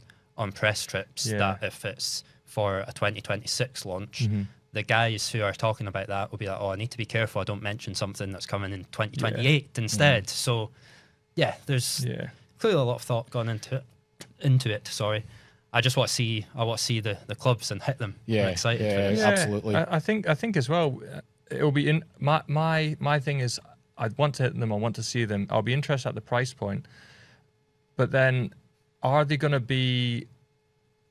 Speaker 2: press trips that if it's for a 2026 launch, the guys who are talking about that will be like, "Oh, I need to be careful. I don't mention something that's coming in 2028 instead." So, there's clearly a lot of thought gone into it. Sorry. I just want to see. I want to see the clubs and hit them. I'm excited for this.
Speaker 1: Absolutely.
Speaker 3: I think as well. It'll be in my thing is I want to hit them. I want to see them. I'll be interested at the price point. But then, are they going to be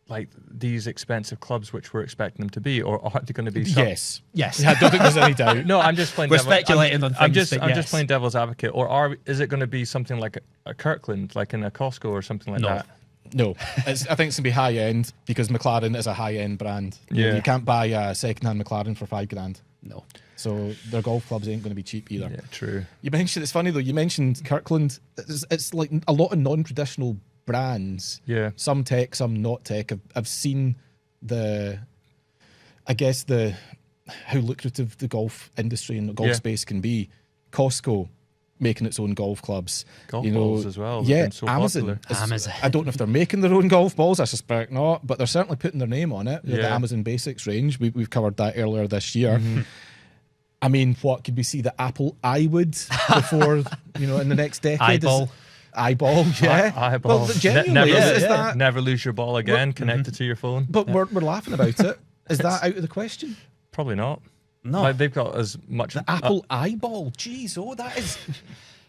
Speaker 3: like these expensive clubs which we're expecting them to be, or are they going to be?
Speaker 1: Yes.
Speaker 2: Yes.
Speaker 1: I don't think there's any doubt.
Speaker 3: No, I'm just playing.
Speaker 2: We're speculating on things.
Speaker 3: I'm just playing devil's advocate. Or is it going to be something like a Kirkland, like in a Costco or something like that?
Speaker 1: No, I think it's going to be high end, because McLaren is a high end brand. You can't buy a second hand McLaren for $5,000.
Speaker 2: No.
Speaker 1: So their golf clubs ain't going to be cheap either.
Speaker 3: Yeah, true.
Speaker 1: You mentioned, it's funny though, you mentioned Kirkland. It's like a lot of non-traditional brands.
Speaker 3: Yeah.
Speaker 1: Some tech, some not tech. I've seen how lucrative the golf industry and the golf space can be. Costco making its own golf clubs.
Speaker 3: Golf balls as well.
Speaker 1: Yeah,
Speaker 3: been so
Speaker 1: Amazon.
Speaker 2: Amazon.
Speaker 1: I don't know if they're making their own golf balls. I suspect not, but they're certainly putting their name on it. The
Speaker 3: Yeah.
Speaker 1: Amazon Basics range. We've covered that earlier this year. I mean, what could we see? The Apple iWood before, in the next decade?
Speaker 2: iBall.
Speaker 1: iBall, yeah.
Speaker 3: iBall.
Speaker 1: Well, genuinely, is that?
Speaker 3: Never lose your ball again. Connected to your phone.
Speaker 1: But we're laughing about it. Is that out of the question?
Speaker 3: Probably not.
Speaker 2: No.
Speaker 3: Like, they've got as much.
Speaker 1: The Apple iBall. Jeez,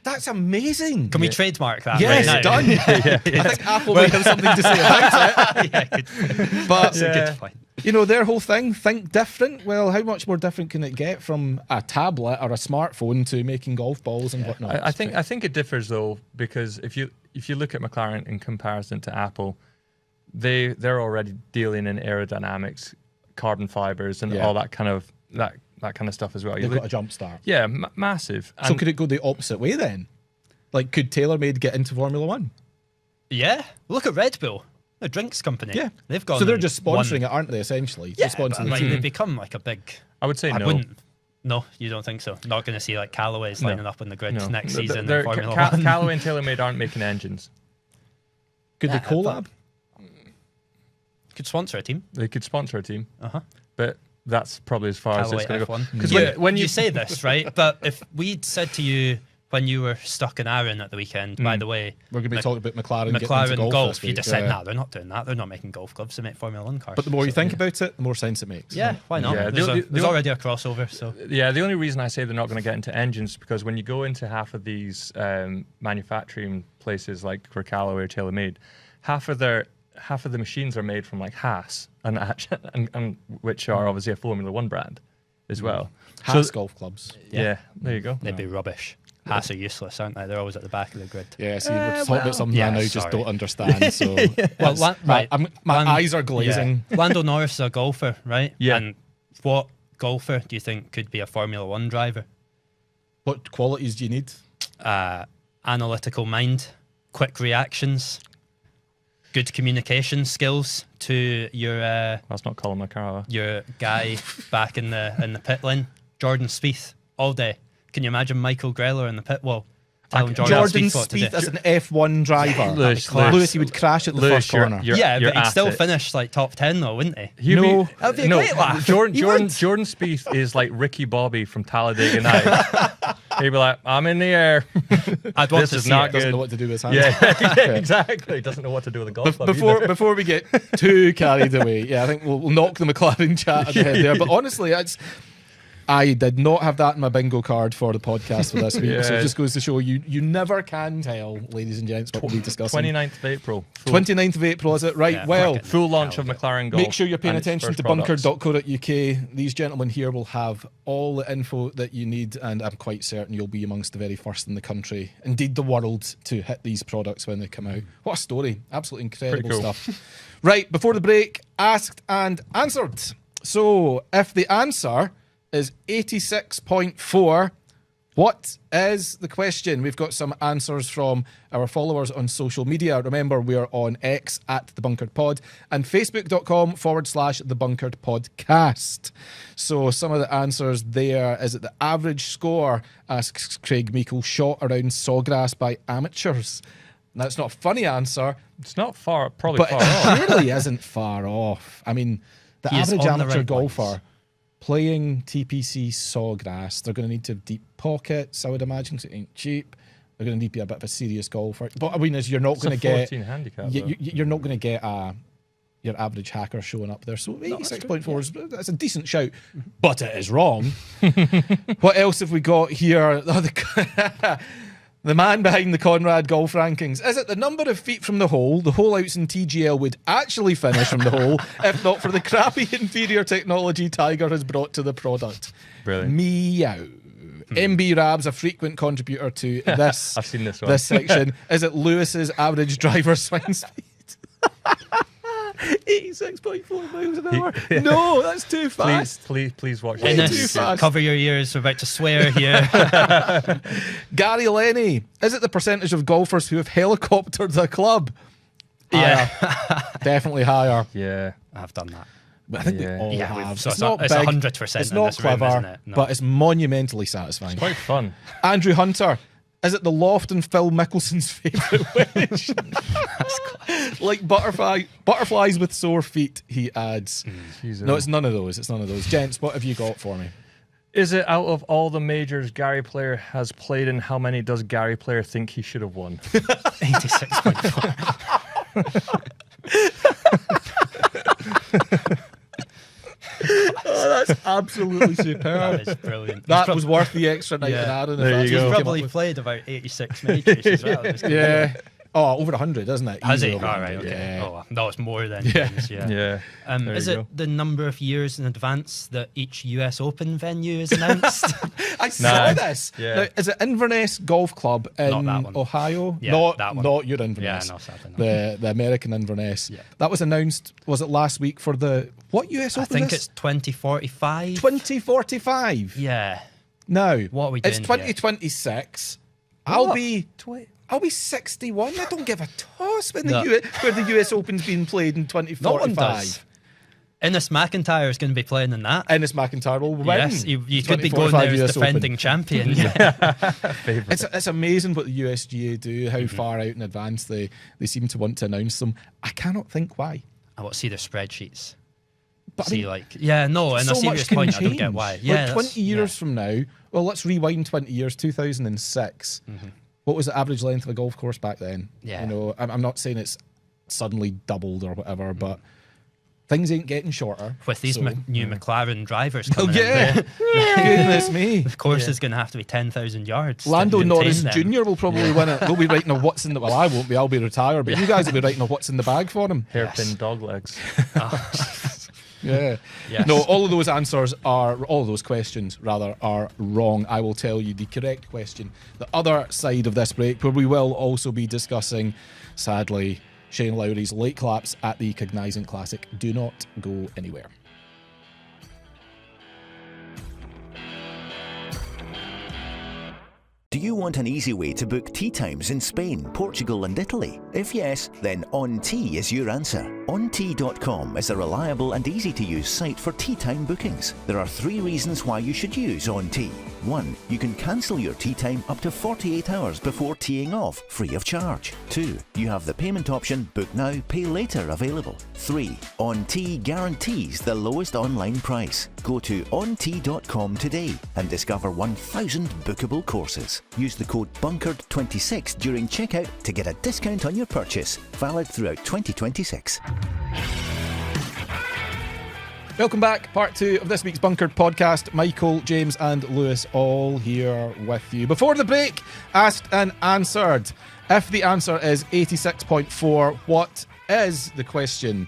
Speaker 1: that's amazing.
Speaker 2: Can we trademark that?
Speaker 1: Yes,
Speaker 2: right now?
Speaker 1: done. I think Apple might have something to say about it.
Speaker 2: Yeah, good.
Speaker 1: But
Speaker 2: That's a good point.
Speaker 1: their whole thing, think different. Well, how much more different can it get from a tablet or a smartphone to making golf balls and whatnot?
Speaker 3: I think it differs though, because if you look at McLaren in comparison to Apple, they're already dealing in aerodynamics, carbon fibers, and all that kind of stuff as well.
Speaker 1: They've got a jump start.
Speaker 3: Yeah, massive.
Speaker 1: So could it go the opposite way then? Like, could TaylorMade get into Formula One?
Speaker 2: Yeah. Look at Red Bull, a drinks company.
Speaker 1: Yeah,
Speaker 2: They've gone.
Speaker 1: So they're just sponsoring it, aren't they? Essentially,
Speaker 2: Yeah,
Speaker 1: they're sponsoring the
Speaker 2: like,
Speaker 1: team.
Speaker 2: they become like a big.
Speaker 3: I would say
Speaker 2: I
Speaker 3: no.
Speaker 2: wouldn't. No, you don't think so? Not going to see like Callaway's lining up on the grid next season in Formula One.
Speaker 3: Callaway and TaylorMade aren't making engines.
Speaker 1: Could they collab?
Speaker 2: Could sponsor a team.
Speaker 3: They could sponsor a team.
Speaker 2: But
Speaker 3: that's probably as far as it's going to go.
Speaker 2: Because when you say this, right? But if we'd said to you when you were stuck in Aaron at the weekend, by the way,
Speaker 1: we're going to be talking about McLaren getting into
Speaker 2: golf, you'd have said, "Nah, they're not doing that. They're not making golf clubs. They make Formula One cars."
Speaker 1: But the more you think about it, the more sense it makes.
Speaker 2: Yeah, why not?
Speaker 3: Yeah,
Speaker 2: There's already a crossover. So
Speaker 3: yeah, the only reason I say they're not going to get into engines is because when you go into half of these manufacturing places like for Callaway or TaylorMade, half of the machines are made from like Haas and which are obviously a Formula One brand. as well.
Speaker 1: Haas golf clubs.
Speaker 3: Yeah, there you go.
Speaker 2: They'd be rubbish. Haas are useless, aren't they? They're always at the back of the grid.
Speaker 1: Yeah, see, we're talking about something I now just don't understand. So,
Speaker 2: Well,
Speaker 1: my eyes are glazing.
Speaker 2: Yeah. Lando Norris is a golfer, right?
Speaker 3: Yeah.
Speaker 2: And what golfer do you think could be a Formula One driver?
Speaker 1: What qualities do you need?
Speaker 2: Analytical mind, quick reactions, good communication skills to your
Speaker 3: That's not Colin McCarroll.
Speaker 2: your guy back in the pit lane, Jordan Spieth, all day. Can you imagine Michael Greller in the pit wall telling Jordan Spieth what to do?
Speaker 1: Spieth as an F1 driver.
Speaker 3: Lewis,
Speaker 1: Lewis, he would crash at the first corner.
Speaker 2: Yeah, but he'd still
Speaker 3: at it.
Speaker 2: finish like top 10 though, wouldn't he?
Speaker 3: That'd
Speaker 2: be a great laugh.
Speaker 3: Jordan
Speaker 2: He would.
Speaker 3: Spieth is like Ricky Bobby from Talladega Nights. He'd be like, I'm in the air.
Speaker 2: I'd want
Speaker 3: This
Speaker 2: to
Speaker 3: is
Speaker 2: see
Speaker 3: not
Speaker 2: it.
Speaker 1: Doesn't
Speaker 3: good.
Speaker 1: know what to do with his hands.
Speaker 3: Yeah, exactly. Doesn't know what to do with a golf club either.
Speaker 1: Before we get too carried away, yeah, I think we'll knock the McLaren chat at the head there. But honestly, I did not have that in my bingo card for the podcast for this week. So it just goes to show you never can tell, ladies and gents, what we'll be discussing.
Speaker 3: 29th of April.
Speaker 1: 29th of April, is it? Right,
Speaker 2: Yeah,
Speaker 1: well,
Speaker 2: fucking
Speaker 3: Full launch of McLaren Golf.
Speaker 1: make sure you're paying
Speaker 3: and its
Speaker 1: attention
Speaker 3: first
Speaker 1: to
Speaker 3: products.
Speaker 1: bunker.co.uk. These gentlemen here will have all the info that you need, and I'm quite certain you'll be amongst the very first in the country, indeed the world, to hit these products when they come out. What a story. Absolutely incredible
Speaker 3: Pretty cool.
Speaker 1: stuff. Right, before the break, asked and answered. So, if the answer is 86.4, what is the question? We've got some answers from our followers on social media. Remember, we are on X at The Bunkered Pod and Facebook.com/The Bunkered Podcast. So some of the answers there is that the average score, asks Craig Meikle, shot around Sawgrass by amateurs. Now, it's not a funny answer,
Speaker 3: It's not far, probably
Speaker 1: but
Speaker 3: far
Speaker 1: it
Speaker 3: off.
Speaker 1: really isn't far off. I mean, the
Speaker 2: He is
Speaker 1: average
Speaker 2: on the
Speaker 1: amateur
Speaker 2: right
Speaker 1: golfer
Speaker 2: lines.
Speaker 1: playing TPC Sawgrass, they're going to need to have deep pockets, I would imagine, because it ain't cheap. They're going to need to be a bit of a serious golfer. But I mean, is you're not
Speaker 3: It's
Speaker 1: going
Speaker 3: a
Speaker 1: to get
Speaker 3: 14 handicap.
Speaker 1: you're not going to get your average hacker showing up there. So 86.4 is that's a decent shout, but it is wrong. What else have we got here? Oh, the man behind the Conrad golf rankings. Is it the number of feet from the hole outs in TGL would actually finish from the hole if not for the crappy inferior technology Tiger has brought to the product?
Speaker 3: Brilliant.
Speaker 1: Meow. MB Rab's a frequent contributor to this.
Speaker 3: I've seen this one.
Speaker 1: This section. Is it Lewis's average driver swing speed? 86.4 miles an hour. No, that's too fast.
Speaker 3: Please watch
Speaker 1: Way
Speaker 3: this.
Speaker 1: too
Speaker 2: Innes,
Speaker 1: fast.
Speaker 2: cover your ears. We're about to swear here.
Speaker 1: Gary Lenny. Is it the percentage of golfers who have helicoptered the club?
Speaker 2: Yeah.
Speaker 1: Higher. Definitely higher.
Speaker 3: Yeah.
Speaker 2: I've done that.
Speaker 1: But I think
Speaker 3: Yeah.
Speaker 1: they all
Speaker 2: Yeah,
Speaker 1: have.
Speaker 2: so
Speaker 1: It's not
Speaker 2: it's
Speaker 1: big.
Speaker 2: 100%
Speaker 1: It's
Speaker 2: in
Speaker 1: not
Speaker 2: this room,
Speaker 1: clever,
Speaker 2: isn't it? No.
Speaker 1: but it's monumentally satisfying.
Speaker 3: Quite fun.
Speaker 1: Andrew Hunter. Is it the loft and Phil Mickelson's favourite wish? Like butterflies with sore feet, he adds.
Speaker 3: Jesus.
Speaker 1: No, it's none of those. It's none of those. Gents, what have you got for me?
Speaker 3: Is it out of all the majors Gary Player has played in, how many does Gary Player think he should have won?
Speaker 2: 86.4.
Speaker 1: Oh, that's absolutely superb.
Speaker 2: That is brilliant.
Speaker 1: That was worth the extra night in Arden.
Speaker 3: There you
Speaker 2: He's
Speaker 3: go.
Speaker 2: probably played about 86 majors as well.
Speaker 1: Yeah. Oh, over 100, isn't it?
Speaker 2: Has he?
Speaker 1: Easily
Speaker 2: All
Speaker 1: over
Speaker 2: right,
Speaker 1: 100,
Speaker 2: okay.
Speaker 1: yeah.
Speaker 2: Oh, no, it's more than
Speaker 1: Yeah.
Speaker 2: James, yeah.
Speaker 3: Yeah. There
Speaker 2: Is
Speaker 3: you
Speaker 2: it
Speaker 3: go.
Speaker 2: the number of years in advance that each US Open venue is announced?
Speaker 1: I saw
Speaker 3: Nah.
Speaker 1: this.
Speaker 3: Yeah.
Speaker 1: Now, is it Inverness Golf Club in
Speaker 2: Not that one.
Speaker 1: Ohio?
Speaker 2: Yeah,
Speaker 1: not
Speaker 2: that one.
Speaker 1: Not your
Speaker 2: yeah,
Speaker 1: Inverness.
Speaker 2: no, sadly not.
Speaker 1: The American Inverness.
Speaker 2: Yeah.
Speaker 1: That was announced, was it last week for the, what US
Speaker 2: I
Speaker 1: Open
Speaker 2: think
Speaker 1: is?
Speaker 2: it's 2045.
Speaker 1: 2045.
Speaker 2: Yeah.
Speaker 1: Now,
Speaker 2: What are we
Speaker 1: it's
Speaker 2: doing here?
Speaker 1: 2026. I'll be 61. I don't give a toss when
Speaker 2: No.
Speaker 1: where the US Open's being played in
Speaker 2: No one
Speaker 1: 2045.
Speaker 2: does. Innes McIntyre is going to be playing in that.
Speaker 1: Ennis McIntyre will win.
Speaker 2: Yes, you could be going
Speaker 1: 2045
Speaker 2: there as
Speaker 1: US
Speaker 2: defending
Speaker 1: Open.
Speaker 2: champion. Yeah.
Speaker 1: It's amazing what the USGA do, how far out in advance they seem to want to announce them. I cannot think why.
Speaker 2: I want to see their spreadsheets.
Speaker 1: But I
Speaker 2: See,
Speaker 1: mean,
Speaker 2: like, yeah, no, and
Speaker 1: so
Speaker 2: a
Speaker 1: much
Speaker 2: serious
Speaker 1: can
Speaker 2: point,
Speaker 1: change.
Speaker 2: I don't get why.
Speaker 1: Like
Speaker 2: Yeah,
Speaker 1: 20 years from now, well, let's rewind 20 years, 2006. What was the average length of a golf course back then?
Speaker 2: Yeah.
Speaker 1: You know, I'm not saying it's suddenly doubled or whatever, but things ain't getting shorter.
Speaker 2: with these
Speaker 1: so-
Speaker 2: new McLaren drivers
Speaker 1: Oh,
Speaker 2: coming
Speaker 1: yeah.
Speaker 2: in there,
Speaker 1: Goodness me.
Speaker 2: of course, it's going to have to be 10,000 yards. to
Speaker 1: Lando
Speaker 2: maintain
Speaker 1: Norris
Speaker 2: them.
Speaker 1: Jr. will probably win it. They'll be writing a what's in the... Well, I won't be. I'll be retired. But you guys will be writing a what's in the bag for him.
Speaker 3: Hairpin dog legs.
Speaker 1: Yeah.
Speaker 2: Yes.
Speaker 1: No, all of those questions are wrong. I will tell you the correct question, the other side of this break, where we will also be discussing, sadly, Shane Lowry's late collapse at the Cognizant Classic. Do not go anywhere.
Speaker 4: Do you want an easy way to book tea times in Spain, Portugal and Italy? If yes, then On Tea is your answer. OnTea.com is a reliable and easy-to-use site for tea time bookings. There are 3 reasons why you should use On Tea. 1. You can cancel your tea time up to 48 hours before teeing off, free of charge. 2. You have the payment option Book Now, Pay Later available. 3. On Tea guarantees the lowest online price. Go to ontea.com today and discover 1,000 bookable courses. Use the code BUNKERED26 during checkout to get a discount on your purchase. Valid throughout 2026.
Speaker 1: Welcome back. Part 2 of this week's Bunkered podcast. Michael, James and Lewis all here with you. Before the break, asked and answered. If the answer is 86.4, what is the question?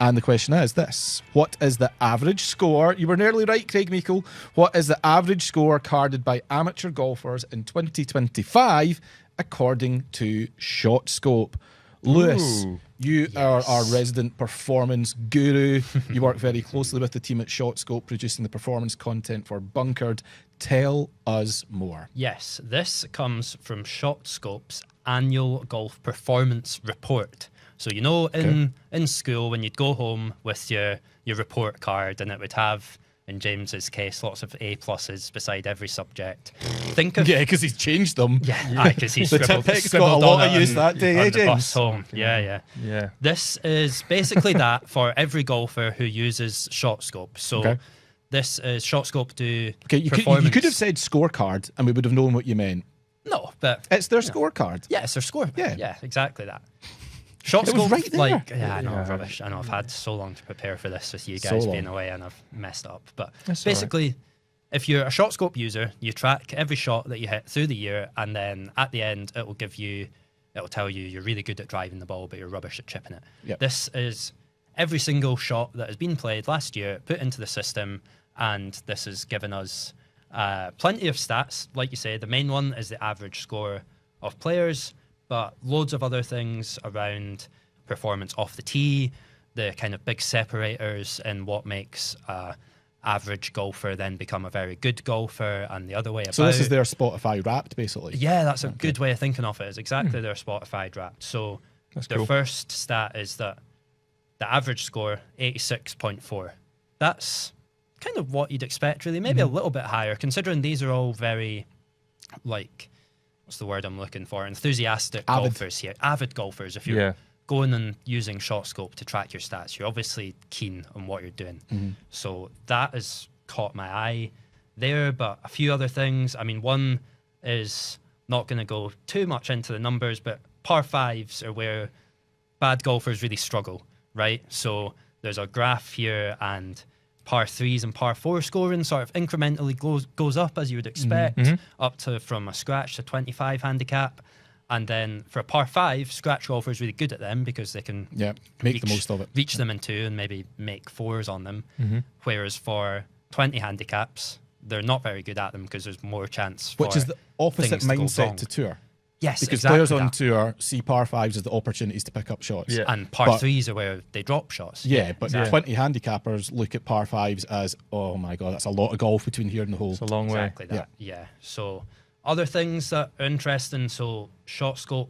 Speaker 1: And the question is this: what is the average score? You were nearly right, Craig Meikle. What is the average score carded by amateur golfers in 2025 according to ShotScope? Lewis, you are our resident performance guru. You work very closely with the team at ShotScope, producing the performance content for Bunkered. Tell us more.
Speaker 2: Yes, this comes from ShotScope's annual golf performance report. So, you know, in school, when you'd go home with your report card and it would have, in James's case, lots of A pluses beside every subject. Think of
Speaker 1: because he's changed them.
Speaker 2: Yeah, because he's
Speaker 1: the Tippex got a lot of use that day,
Speaker 2: on
Speaker 1: eh,
Speaker 2: the
Speaker 1: James?
Speaker 2: bus home. Yeah. This is basically that for every golfer who uses ShotScope. So this is ShotScope do
Speaker 1: you could have said scorecard and we would have known what you meant.
Speaker 2: No, but
Speaker 1: it's their scorecard.
Speaker 2: Yeah, it's their score. Yeah, exactly that.
Speaker 1: It was right there.
Speaker 2: I know, rubbish. I know, I've had so long to prepare for this with you guys being away and I've messed up. But basically, if you're a ShotScope user, you track every shot that you hit through the year, and then at the end, it'll tell you you're really good at driving the ball, but you're rubbish at chipping it.
Speaker 1: Yep.
Speaker 2: This is every single shot that has been played last year, put into the system, and this has given us plenty of stats. Like you say, the main one is the average score of players, but loads of other things around performance off the tee, the kind of big separators in what makes average golfer then become a very good golfer, and the other way about.
Speaker 1: So this is their Spotify Wrapped, basically.
Speaker 2: Yeah, that's a good way of thinking of it. It's exactly their Spotify Wrapped. So their first stat is that the average score, 86.4. That's kind of what you'd expect, really. Maybe a little bit higher, considering these are all very, like, what's the word I'm looking for? Enthusiastic golfers here. Avid golfers. If you're going and using ShotScope to track your stats, you're obviously keen on what you're doing. So that has caught my eye there, but a few other things. I mean, one is not going to go too much into the numbers, but par fives are where bad golfers really struggle, right? So there's a graph here, and par threes and par four scoring sort of incrementally goes up, as you would expect, up to from a scratch to 25 handicap. And then for a par five, scratch golfer is really good at them because they can
Speaker 1: make the most of it.
Speaker 2: Reach them in two and maybe make fours on them. Whereas for 20 handicaps, they're not very good at them because there's more chance for
Speaker 1: Which is the opposite mindset to tour.
Speaker 2: Yes,
Speaker 1: because
Speaker 2: exactly
Speaker 1: players on tour see par fives as the opportunities to pick up shots.
Speaker 2: Yeah. And par threes are where they drop shots.
Speaker 1: Yeah, but 20 handicappers look at par fives as, oh my God, that's a lot of golf between here and the hole.
Speaker 3: It's a long way.
Speaker 2: Exactly that, yeah. So other things that are interesting, so ShotScope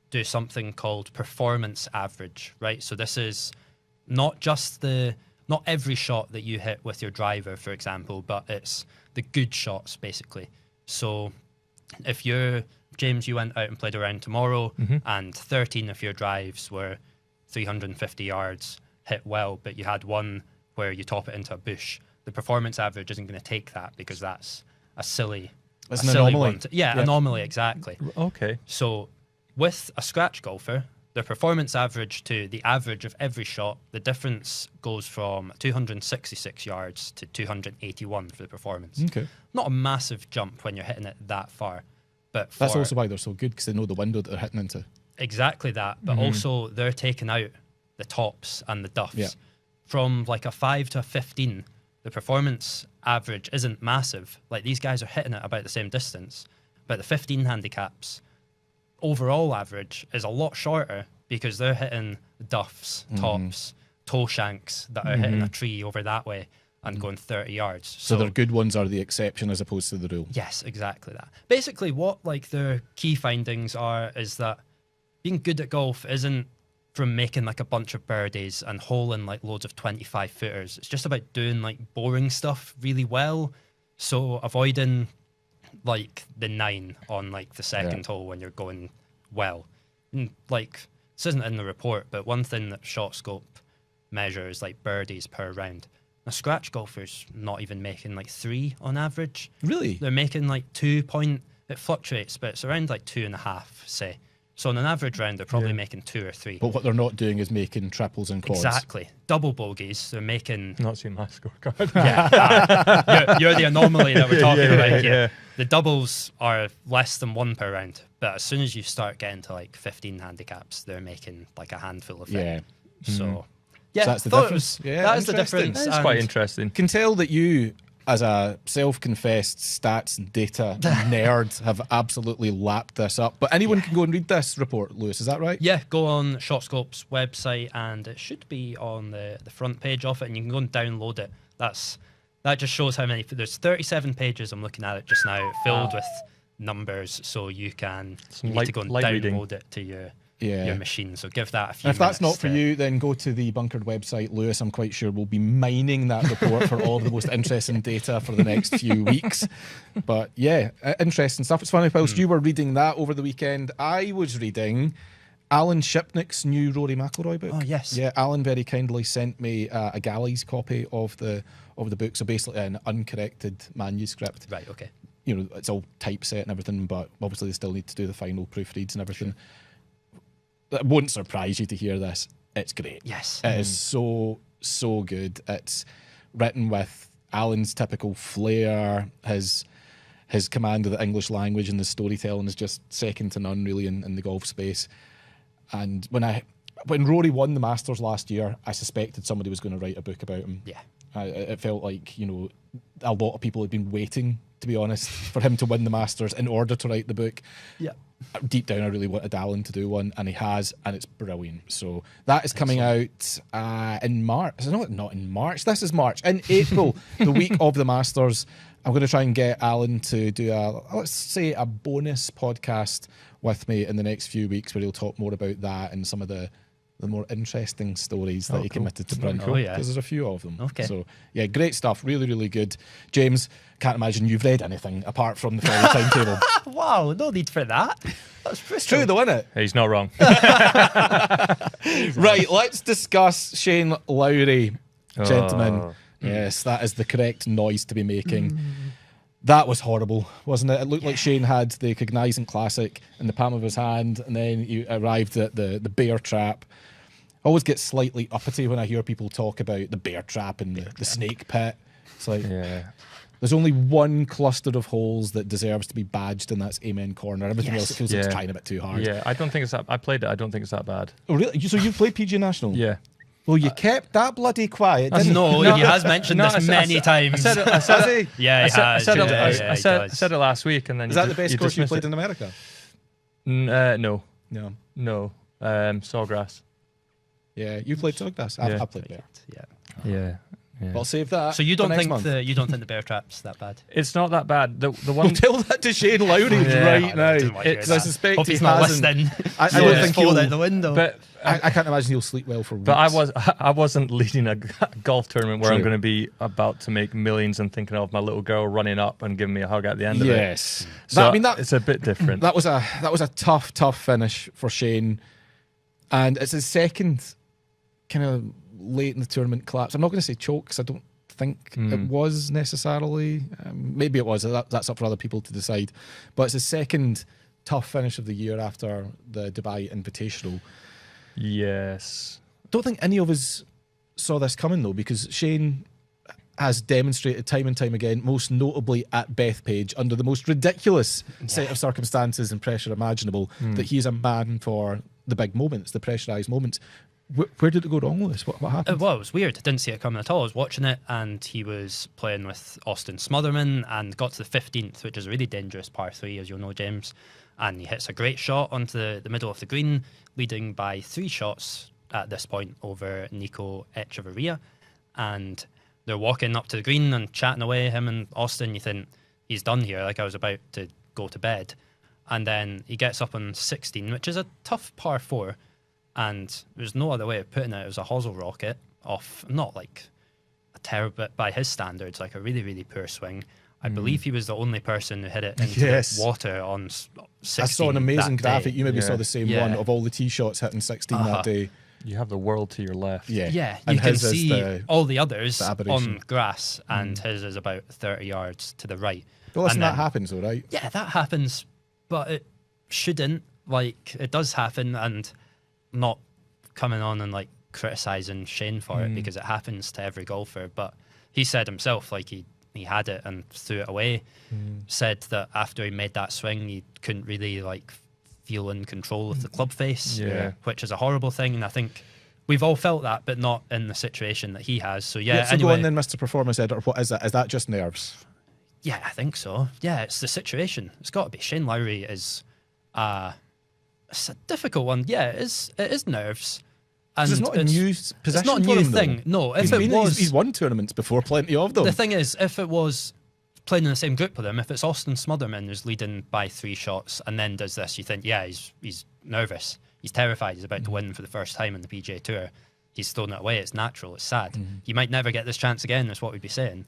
Speaker 2: do something called performance average, right? So this is not just not every shot that you hit with your driver, for example, but it's the good shots, basically. So if James, you went out and played around tomorrow, and 13 of your drives were 350 yards, hit well, but you had one where you top it into a bush. The performance average isn't going to take that because that's a silly
Speaker 1: anomaly.
Speaker 2: One anomaly, exactly.
Speaker 3: Okay.
Speaker 2: So with a scratch golfer, the performance average to the average of every shot, the difference goes from 266 yards to 281 for the performance.
Speaker 1: Okay.
Speaker 2: Not a massive jump when you're hitting it that far. But
Speaker 1: that's also why they're so good, because they know the window that they're hitting into.
Speaker 2: Exactly that. But also they're taking out the tops and the duffs.
Speaker 1: Yeah.
Speaker 2: from like a 5 to a 15, the performance average isn't massive. Like these guys are hitting it about the same distance, but the 15 handicaps overall average is a lot shorter because they're hitting duffs, tops, toe shanks that are hitting a tree over that way and going 30 yards.
Speaker 1: So their good ones are the exception as opposed to the rule.
Speaker 2: Yes, exactly that. Basically, what like their key findings are is that being good at golf isn't from making like a bunch of birdies and holing like loads of 25 footers. It's just about doing like boring stuff really well. So avoiding like the 9 on like the second hole when you're going well. And, like, this isn't in the report, but one thing that ShotScope measures like birdies per round. A scratch golfer's not even making like 3 on average.
Speaker 1: Really?
Speaker 2: They're making like 2 point. It fluctuates, but it's around like 2.5, say. So on an average round, they're probably making 2 or 3.
Speaker 1: But what they're not doing is making triples and quads.
Speaker 2: Exactly. Double bogeys. They're making.
Speaker 3: Not seen my scorecard.
Speaker 2: You're the anomaly that we're talking about here. The doubles are less than 1 per round, but as soon as you start getting to like 15 handicaps, they're making like a handful of them. So. Yeah,
Speaker 1: So that's the difference.
Speaker 2: That is the difference.
Speaker 3: It's quite interesting.
Speaker 1: Can tell that you, as a self-confessed stats and data nerd, have absolutely lapped this up. But anyone can go and read this report, Lewis. Is that right?
Speaker 2: Yeah, go on ShotScope's website and it should be on the front page of it, and you can go and download it. That just shows how many. There's 37 pages. I'm looking at it just now, filled with numbers, so you need to go and download it to your machine. So give that a few.
Speaker 1: And if that's not for you, then go to the Bunkered website. Lewis, I'm quite sure, will be mining that report for all the most interesting data for the next few weeks. But yeah, interesting stuff. It's funny, whilst you were reading that over the weekend, I was reading Alan Shipnick's new Rory McIlroy book.
Speaker 2: Oh yes,
Speaker 1: yeah. Alan very kindly sent me a galleys copy of the book. So basically, an uncorrected manuscript.
Speaker 2: Right. Okay.
Speaker 1: You know, it's all typeset and everything, but obviously they still need to do the final proofreads and everything. Sure. It won't surprise you to hear this. It's great.
Speaker 2: Yes.
Speaker 1: It is so good. It's written with Alan's typical flair. His command of the English language and the storytelling is just second to none, really, in the golf space. And when Rory won the Masters last year, I suspected somebody was going to write a book about him.
Speaker 2: Yeah.
Speaker 1: It felt like, you know, a lot of people had been waiting, to be honest, for him to win the Masters in order to write the book.
Speaker 2: Yeah.
Speaker 1: Deep down, I really wanted Alan to do one, and he has, and it's brilliant. So that is coming out in March. Is it not in March? This is March. In April, the week of the Masters, I'm going to try and get Alan to do let's say a bonus podcast with me in the next few weeks, where he'll talk more about that and some of the more interesting stories that he committed to print.
Speaker 2: Oh, yeah.
Speaker 1: Because there's a few of them.
Speaker 2: Okay.
Speaker 1: So, yeah, great stuff. Really, really good. James, can't imagine you've read anything apart from the Ferry timetable.
Speaker 2: Wow, no need for that. That's
Speaker 1: It's true, though, isn't it?
Speaker 3: He's not wrong.
Speaker 1: Right, let's discuss Shane Lowry, gentlemen. Yes, that is the correct noise to be making. That was horrible, wasn't it? It looked like Shane had the Cognizant Classic in the palm of his hand, and then you arrived at the bear trap. I always get slightly uppity when I hear people talk about the bear trap and the snake pit. It's like, there's only one cluster of holes that deserves to be badged, and that's Amen Corner. Everything else feels like it's trying a bit too hard.
Speaker 3: Yeah, I don't think it's that. I played it. I don't think it's that bad.
Speaker 1: Oh, really? So you've played PGA National?
Speaker 3: Yeah.
Speaker 1: Well, you kept that bloody quiet, didn't you?
Speaker 2: No, he has mentioned this many times.
Speaker 3: I said it.
Speaker 2: Yeah, he has.
Speaker 3: I said it last week, and then
Speaker 1: is that the best course you played in America?
Speaker 3: No. Sawgrass.
Speaker 1: Yeah, you played Sawgrass. I've played there.
Speaker 3: Yeah.
Speaker 1: But I'll save that.
Speaker 2: So you don't
Speaker 1: for next
Speaker 2: think
Speaker 1: month.
Speaker 2: you don't think the bear trap's that bad?
Speaker 3: It's not that bad. The one.
Speaker 1: Well, tell that to Shane Lowry right now.
Speaker 2: Because
Speaker 1: I suspect
Speaker 2: hope
Speaker 1: he
Speaker 2: he's not
Speaker 1: hasn't.
Speaker 2: listening.
Speaker 1: I don't think he'll
Speaker 2: out the window.
Speaker 3: But
Speaker 1: I can't imagine he'll sleep well for weeks.
Speaker 3: But I wasn't leading a golf tournament where I'm going to be about to make millions and thinking of my little girl running up and giving me a hug at the end of it.
Speaker 1: Yes.
Speaker 3: So it's a bit different.
Speaker 1: That was a tough finish for Shane, and it's his second kind of late in the tournament collapse. I'm not going to say choke, because I don't think it was necessarily. Maybe it was. That's up for other people to decide. But it's his second tough finish of the year after the Dubai Invitational.
Speaker 3: Yes.
Speaker 1: Don't think any of us saw this coming, though, because Shane has demonstrated time and time again, most notably at Bethpage, under the most ridiculous set of circumstances and pressure imaginable, that he's a man for the big moments, the pressurised moments. Where did it go wrong, Lewis? What happened?
Speaker 2: Well, it was weird. I didn't see it coming at all. I was watching it, and he was playing with Austin Smotherman and got to the 15th, which is a really dangerous par 3, as you'll know, James. And he hits a great shot onto the middle of the green, leading by 3 shots at this point over Nico Echeverria. And they're walking up to the green and chatting away, him and Austin. You think, he's done here, like I was about to go to bed. And then he gets up on 16, which is a tough par 4. And there's no other way of putting it. It was a hosel rocket off, not like a terrible, by his standards, like a really, really poor swing. I believe he was the only person who hit it into the water on 16.
Speaker 1: I saw an amazing graphic.
Speaker 3: day.
Speaker 1: You maybe saw the same one of all the tee shots hitting 16 that day.
Speaker 3: You have the world to your left.
Speaker 2: Yeah,
Speaker 1: and
Speaker 2: you can
Speaker 1: his is
Speaker 2: see all the others
Speaker 1: aberration.
Speaker 2: on grass, and his is about 30 yards to the right.
Speaker 1: Well, listen,
Speaker 2: And
Speaker 1: that
Speaker 2: then-
Speaker 1: happens, though, right?
Speaker 2: Yeah, that happens, but it shouldn't. Like, it does happen, and not coming on and like criticising Shane for it, because it happens to every golfer. But he said himself, like, he had it and threw it away. Said that after he made that swing, he couldn't really like feel in control of the club face, which is a horrible thing. And I think we've all felt that, but not in the situation that he has. So yeah,
Speaker 1: So
Speaker 2: anyway.
Speaker 1: go on then, Mr. Performance Editor. What is that? Is that just nerves?
Speaker 2: Yeah, I think so. Yeah, it's the situation. It's got to be. Shane Lowry is it's a difficult one. Yeah, it is nerves. And
Speaker 1: It's not a new position.
Speaker 2: It's not a
Speaker 1: for
Speaker 2: new
Speaker 1: him, though.
Speaker 2: thing. No, if
Speaker 1: He's won tournaments before, plenty of them.
Speaker 2: the thing is, if it was playing in the same group with him, if it's Austin Smotherman who's leading by 3 shots and then does this, you think, yeah, he's nervous. He's terrified. He's about to win for the first time in the PGA Tour. He's thrown it away. It's natural. It's sad. You might never get this chance again, is what we'd be saying.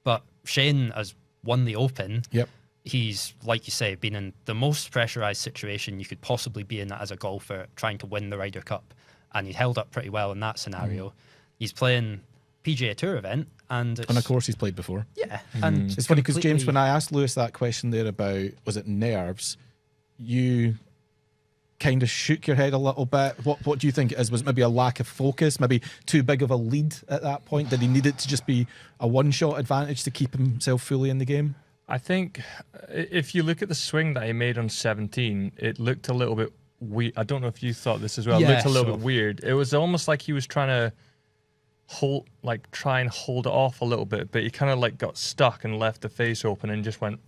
Speaker 2: But Shane has won the Open.
Speaker 1: Yep.
Speaker 2: He's, like you say, been in the most pressurised situation you could possibly be in as a golfer, trying to win the Ryder Cup. And he held up pretty well in that scenario. He's playing PGA Tour event, and
Speaker 1: of course he's played before.
Speaker 2: Yeah, and
Speaker 1: It's funny because, James, when I asked Lewis that question there about, was it nerves, you kind of shook your head a little bit. What do you think it is? Was it maybe a lack of focus, maybe too big of a lead at that point? Did he need it to just be a one-shot advantage to keep himself fully in the game?
Speaker 3: I think if you look at the swing that he made on 17, it looked a little bit weird. I don't know if you thought this as well. It looked a little bit weird. It was almost like he was trying to try and hold it off a little bit, but he kind of like got stuck and left the face open and just went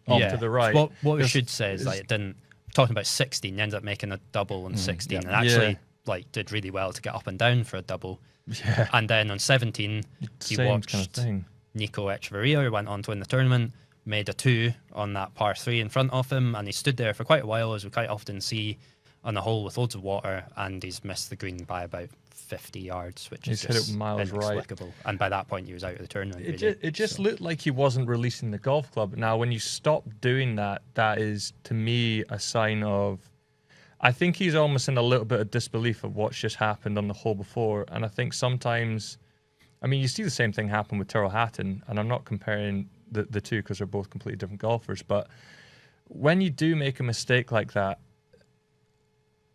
Speaker 3: off to the right.
Speaker 2: What we should say is, like, it didn't. Talking about 16, he ended up making a double on 16, and actually like did really well to get up and down for a double.
Speaker 3: Yeah.
Speaker 2: And then on 17, he watched
Speaker 3: kind of thing.
Speaker 2: Nico Echeverria, who went on to win the tournament, made a 2 on that par 3 in front of him, and he stood there for quite a while, as we quite often see on a hole with loads of water, and he's missed the green by about 50 yards, which is
Speaker 3: hit it miles right.
Speaker 2: inexplicable. And by that point, he was out of the tournament.
Speaker 3: It just looked like he wasn't releasing the golf club. Now, when you stop doing that, that is, to me, a sign of... I think he's almost in a little bit of disbelief of what's just happened on the hole before. And I think sometimes... I mean, you see the same thing happen with Tyrrell Hatton, and I'm not comparing the two because they're both completely different golfers, but when you do make a mistake like that,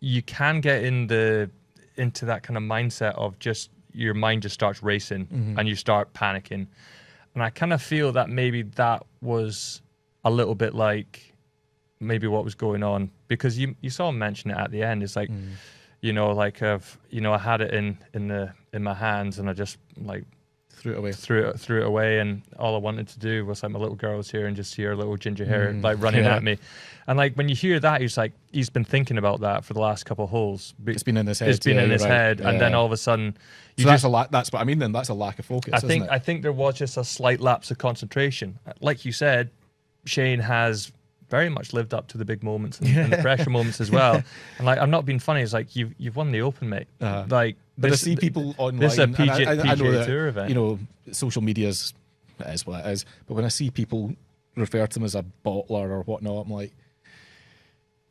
Speaker 3: you can get into that kind of mindset of just your mind just starts racing and you start panicking. And I kind of feel that maybe that was a little bit like maybe what was going on, because you saw him mention it at the end. It's like, you know, like I had it in my hands and I just like threw it away, and all I wanted to do was like my little girl was here and just see her little ginger hair like running at me. And like when you hear that, he's been thinking about that for the last couple of holes.
Speaker 1: It's been in his head.
Speaker 3: It's been in his head, and then all of a sudden,
Speaker 1: that's what I mean. Then that's a lack of focus.
Speaker 3: I think there was just a slight lapse of concentration. Like you said, Shane has very much lived up to the big moments and the pressure moments as well. And like, I'm not being funny. It's like you've won the Open, mate. Like,
Speaker 1: but I see people online.
Speaker 3: This is a
Speaker 1: I know that,
Speaker 3: Tour event.
Speaker 1: You know, social media is what it is. But when I see people refer to him as a bottler or whatnot, I'm like,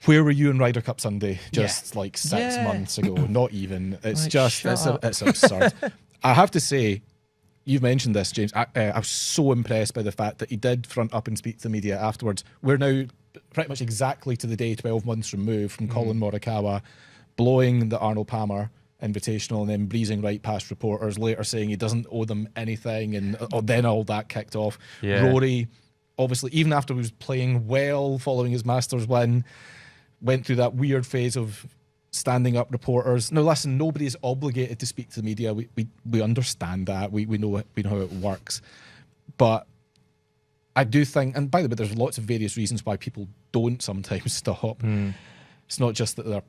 Speaker 1: where were you in Ryder Cup Sunday just like 6 months ago? Not even. It's like, just it's absurd. I have to say, you've mentioned this, James. I was so impressed by the fact that he did front up and speak to the media afterwards. We're now pretty much exactly to the day 12 months removed from Colin Morikawa blowing the Arnold Palmer Invitational and then breezing right past reporters, later saying he doesn't owe them anything, and then all that kicked off. Rory, obviously, even after he was playing well following his Masters win, went through that weird phase of standing up reporters. Now, listen, nobody is obligated to speak to the media. We understand that. We know how it works. But I do think, and by the way, there's lots of various reasons why people don't sometimes stop. It's not just that they're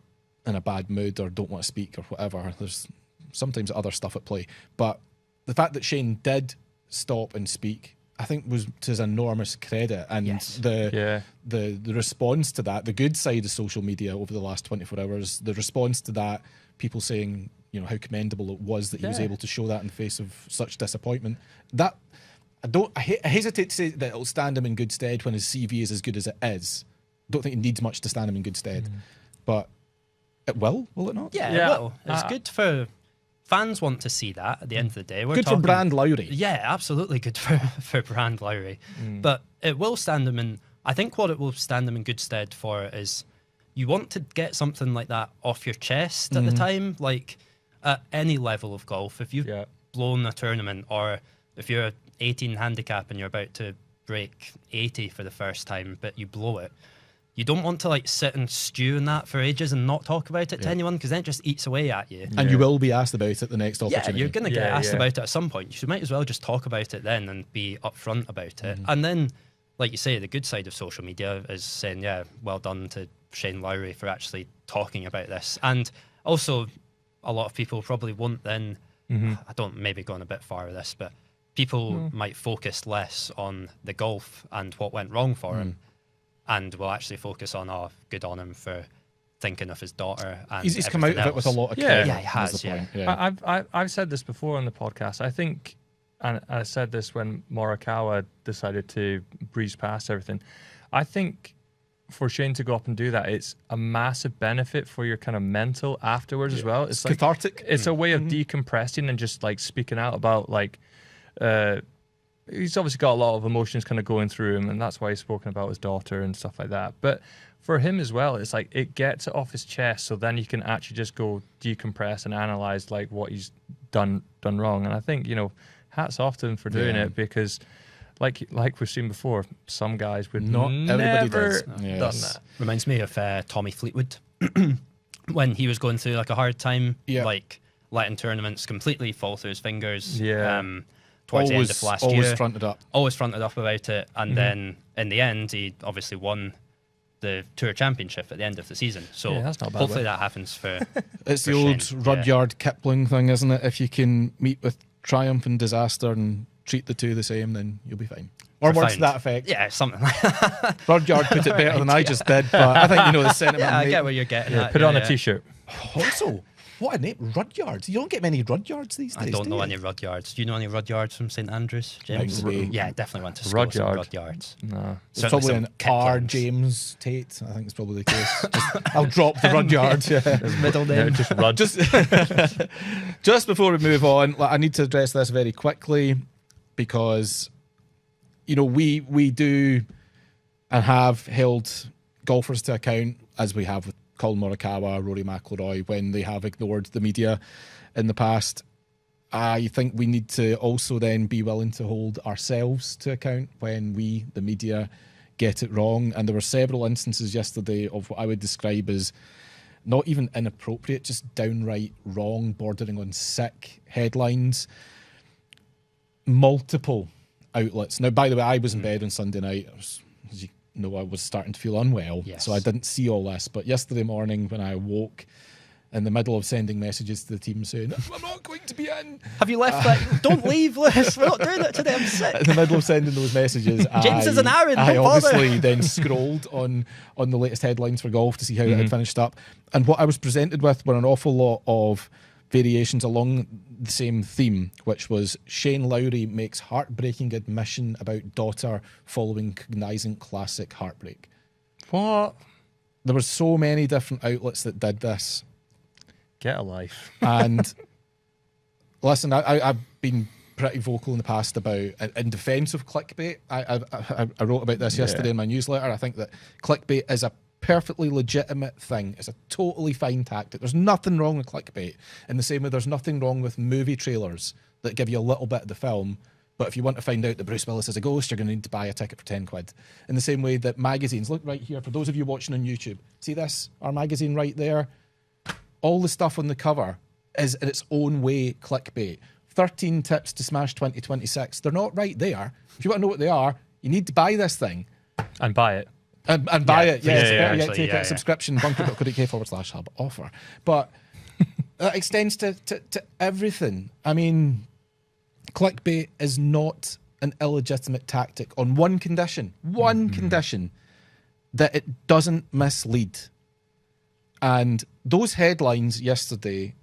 Speaker 1: in a bad mood or don't want to speak or whatever. There's sometimes other stuff at play. But the fact that Shane did stop and speak, I think, was to his enormous credit. And the response to that, the good side of social media over the last 24 hours, the response to that, people saying, you know, how commendable it was that he was able to show that in the face of such disappointment. That I hesitate to say that it'll stand him in good stead when his CV is as good as it is. I don't think it needs much to stand him in good stead. But it will it not?
Speaker 2: Yeah, it will. It's good for... Fans want to see that at the end of the day.
Speaker 1: Good for Brand Lowry.
Speaker 2: Yeah, absolutely good for Brand Lowry. But it will stand him in... I think what it will stand him in good stead for is you want to get something like that off your chest at the time. Like, at any level of golf, if you've blown a tournament, or if you're 18 handicap and you're about to break 80 for the first time, but you blow it, you don't want to like sit and stew in that for ages and not talk about it to anyone, because then it just eats away at you.
Speaker 1: And you will be asked about it the next opportunity.
Speaker 2: Yeah, you're going to get asked about it at some point. You might as well just talk about it then and be upfront about it. And then, like you say, the good side of social media is saying, yeah, well done to Shane Lowry for actually talking about this. And also, a lot of people probably won't then, I don't maybe going a bit far with this, but people might focus less on the golf and what went wrong for him, and will actually focus on, oh, good on him for thinking of his daughter. And
Speaker 1: he's come out of it with a lot of care.
Speaker 2: Yeah, he has. Yeah.
Speaker 3: I've said this before on the podcast. I think, and I said this when Morikawa decided to breeze past everything, I think for Shane to go up and do that, it's a massive benefit for your kind of mental afterwards as well. It's like,
Speaker 1: cathartic.
Speaker 3: It's a way of decompressing and just like speaking out about like... he's obviously got a lot of emotions kind of going through him, and that's why he's spoken about his daughter and stuff like that. But for him as well, it's like it gets it off his chest, so then you can actually just go decompress and analyze like what he's done wrong. And I think, you know, hats off to him for doing it, because like we've seen before, some guys would
Speaker 1: not
Speaker 3: never
Speaker 1: done
Speaker 3: that.
Speaker 2: Reminds me of Tommy Fleetwood when he was going through like a hard time, like letting tournaments completely fall through his fingers. Towards the end of last year. Always fronted up about it. And then in the end, he obviously won the Tour Championship at the end of the season. So
Speaker 3: that's not bad,
Speaker 2: hopefully that happens for...
Speaker 1: It's
Speaker 2: for
Speaker 1: the old
Speaker 2: Shane.
Speaker 1: Rudyard Kipling thing, isn't it? If you can meet with triumph and disaster and treat the two the same, then you'll be fine. Or words to that effect.
Speaker 2: Yeah, something like that.
Speaker 1: Rudyard put it better than I just did, but I think you know the sentiment.
Speaker 2: Yeah, I get where you're getting at.
Speaker 3: Put it on a t-shirt.
Speaker 1: Also, what a name, Rudyard. You don't get many Rudyards these days.
Speaker 2: I don't know any Rudyards. Do you know any Rudyards from St Andrews, James?
Speaker 1: Yeah,
Speaker 2: definitely went to school with some Rudyards.
Speaker 3: No.
Speaker 1: It's probably an R. James Tate. I think it's probably the case. I'll drop the Rudyard.
Speaker 2: His middle name.
Speaker 3: Just Rud.
Speaker 1: Just before we move on, I need to address this very quickly, because, you know, we do and have held golfers to account, as we have with Colin Morikawa, Rory McIlroy, when they have ignored the media in the past. I think we need to also then be willing to hold ourselves to account when we, the media, get it wrong. And there were several instances yesterday of what I would describe as not even inappropriate, just downright wrong, bordering on sick headlines. Multiple outlets. Now, by the way, I was in bed on Sunday night. I was starting to feel unwell, so I didn't see all this. But yesterday morning when I awoke, in the middle of sending messages to the team saying, I'm not going to be in.
Speaker 2: Have you left that? Don't leave, Lewis. We're not doing it today. I'm sick.
Speaker 1: In the middle of sending those messages,
Speaker 2: James is an Aaron.
Speaker 1: I obviously then scrolled on the latest headlines for golf to see how it had finished up. And what I was presented with were an awful lot of variations along the same theme, which was Shane Lowry makes heartbreaking admission about daughter following Cognizant Classic heartbreak.
Speaker 3: What?
Speaker 1: There were so many different outlets that did this.
Speaker 3: Get a life.
Speaker 1: And listen, I've been pretty vocal in the past about, in defence of clickbait. I wrote about this yesterday in my newsletter. I think that clickbait is a perfectly legitimate thing. It's a totally fine tactic. There's nothing wrong with clickbait. In the same way, there's nothing wrong with movie trailers that give you a little bit of the film, but if you want to find out that Bruce Willis is a ghost, you're going to need to buy a ticket for 10 quid. In the same way that magazines, look right here, for those of you watching on YouTube, see this? Our magazine right there? all the stuff on the cover is in its own way clickbait. 13 tips to smash 2026. They're not right there. If you want to know what they are, you need to buy this thing.
Speaker 3: And buy it.
Speaker 1: And buy it. Yes, better yet,
Speaker 2: actually,
Speaker 1: take a subscription, bunker.co.uk/hub offer. But that extends to everything. I mean, clickbait is not an illegitimate tactic on one condition. One condition, that it doesn't mislead. And those headlines yesterday,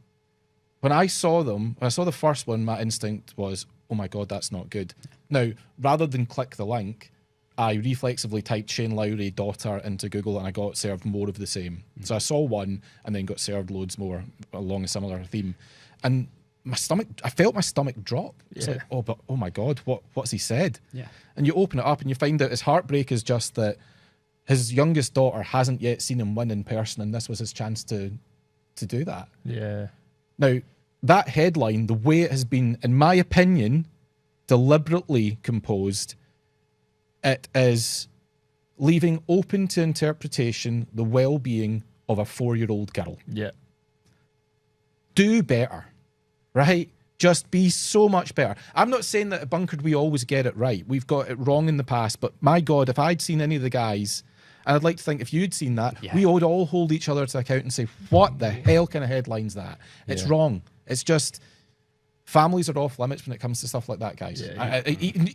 Speaker 1: when I saw them, when I saw the first one, my instinct was, oh my God, that's not good. Now, rather than click the link, I reflexively typed Shane Lowry daughter into Google and I got served more of the same. So I saw one and then got served loads more along a similar theme. And I felt my stomach drop. It's like, oh my God, what's he said?
Speaker 2: Yeah.
Speaker 1: And you open it up and you find out his heartbreak is just that his youngest daughter hasn't yet seen him win in person, and this was his chance to do that.
Speaker 3: Yeah.
Speaker 1: Now, that headline, the way it has been, in my opinion, deliberately composed, it is leaving open to interpretation the well-being of a 4-year-old girl.
Speaker 3: Yeah.
Speaker 1: Do better, right? Just be so much better. I'm not saying that at Bunkered we always get it right. We've got it wrong in the past, but my God, if I'd seen any of the guys, and I'd like to think if you'd seen that, we would all hold each other to account and say, what the hell kind of headline's that? It's wrong. It's just, families are off limits when it comes to stuff like that, guys.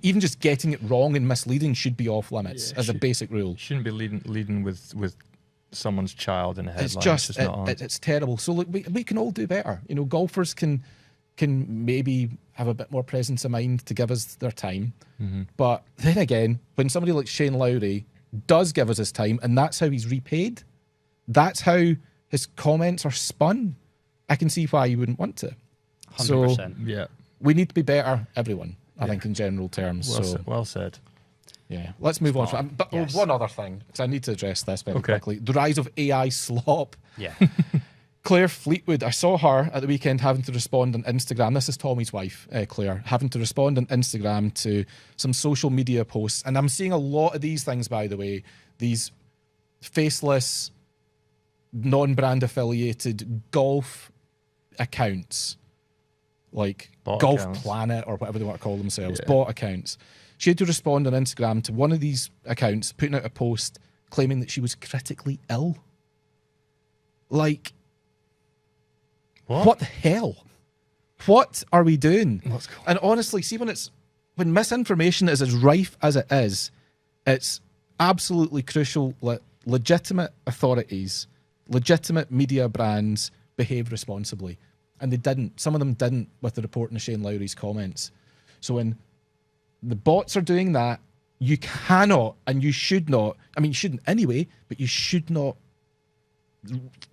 Speaker 1: Even just getting it wrong and misleading should be off limits as a basic rule.
Speaker 3: Shouldn't be leading with someone's child in a headline.
Speaker 1: It's just,
Speaker 3: not
Speaker 1: it's terrible. So look, we can all do better. You know, golfers can maybe have a bit more presence of mind to give us their time. But then again, when somebody like Shane Lowry does give us his time, and that's how he's repaid, that's how his comments are spun, I can see why you wouldn't want to.
Speaker 2: 100%.
Speaker 3: Yeah.
Speaker 1: We need to be better, everyone, I think, in general terms.
Speaker 3: Well said.
Speaker 1: Yeah, let's move on. But one other thing, because I need to address this very quickly. The rise of AI slop.
Speaker 2: Yeah.
Speaker 1: Claire Fleetwood, I saw her at the weekend having to respond on Instagram. This is Tommy's wife, Claire, having to respond on Instagram to some social media posts. And I'm seeing a lot of these things, by the way, these faceless, non-brand affiliated golf accounts, like
Speaker 3: bot
Speaker 1: Golf
Speaker 3: accounts.
Speaker 1: Planet or whatever they want to call themselves, bot accounts. She had to respond on Instagram to one of these accounts putting out a post claiming that she was critically ill. Like, what the hell? What are we doing? And honestly, see, when misinformation is as rife as it is, it's absolutely crucial that legitimate authorities, legitimate media brands behave responsibly. And they didn't. Some of them didn't with the reporting of Shane Lowry's comments. So when the bots are doing that, you cannot and you should not, I mean, you shouldn't anyway, but you should not,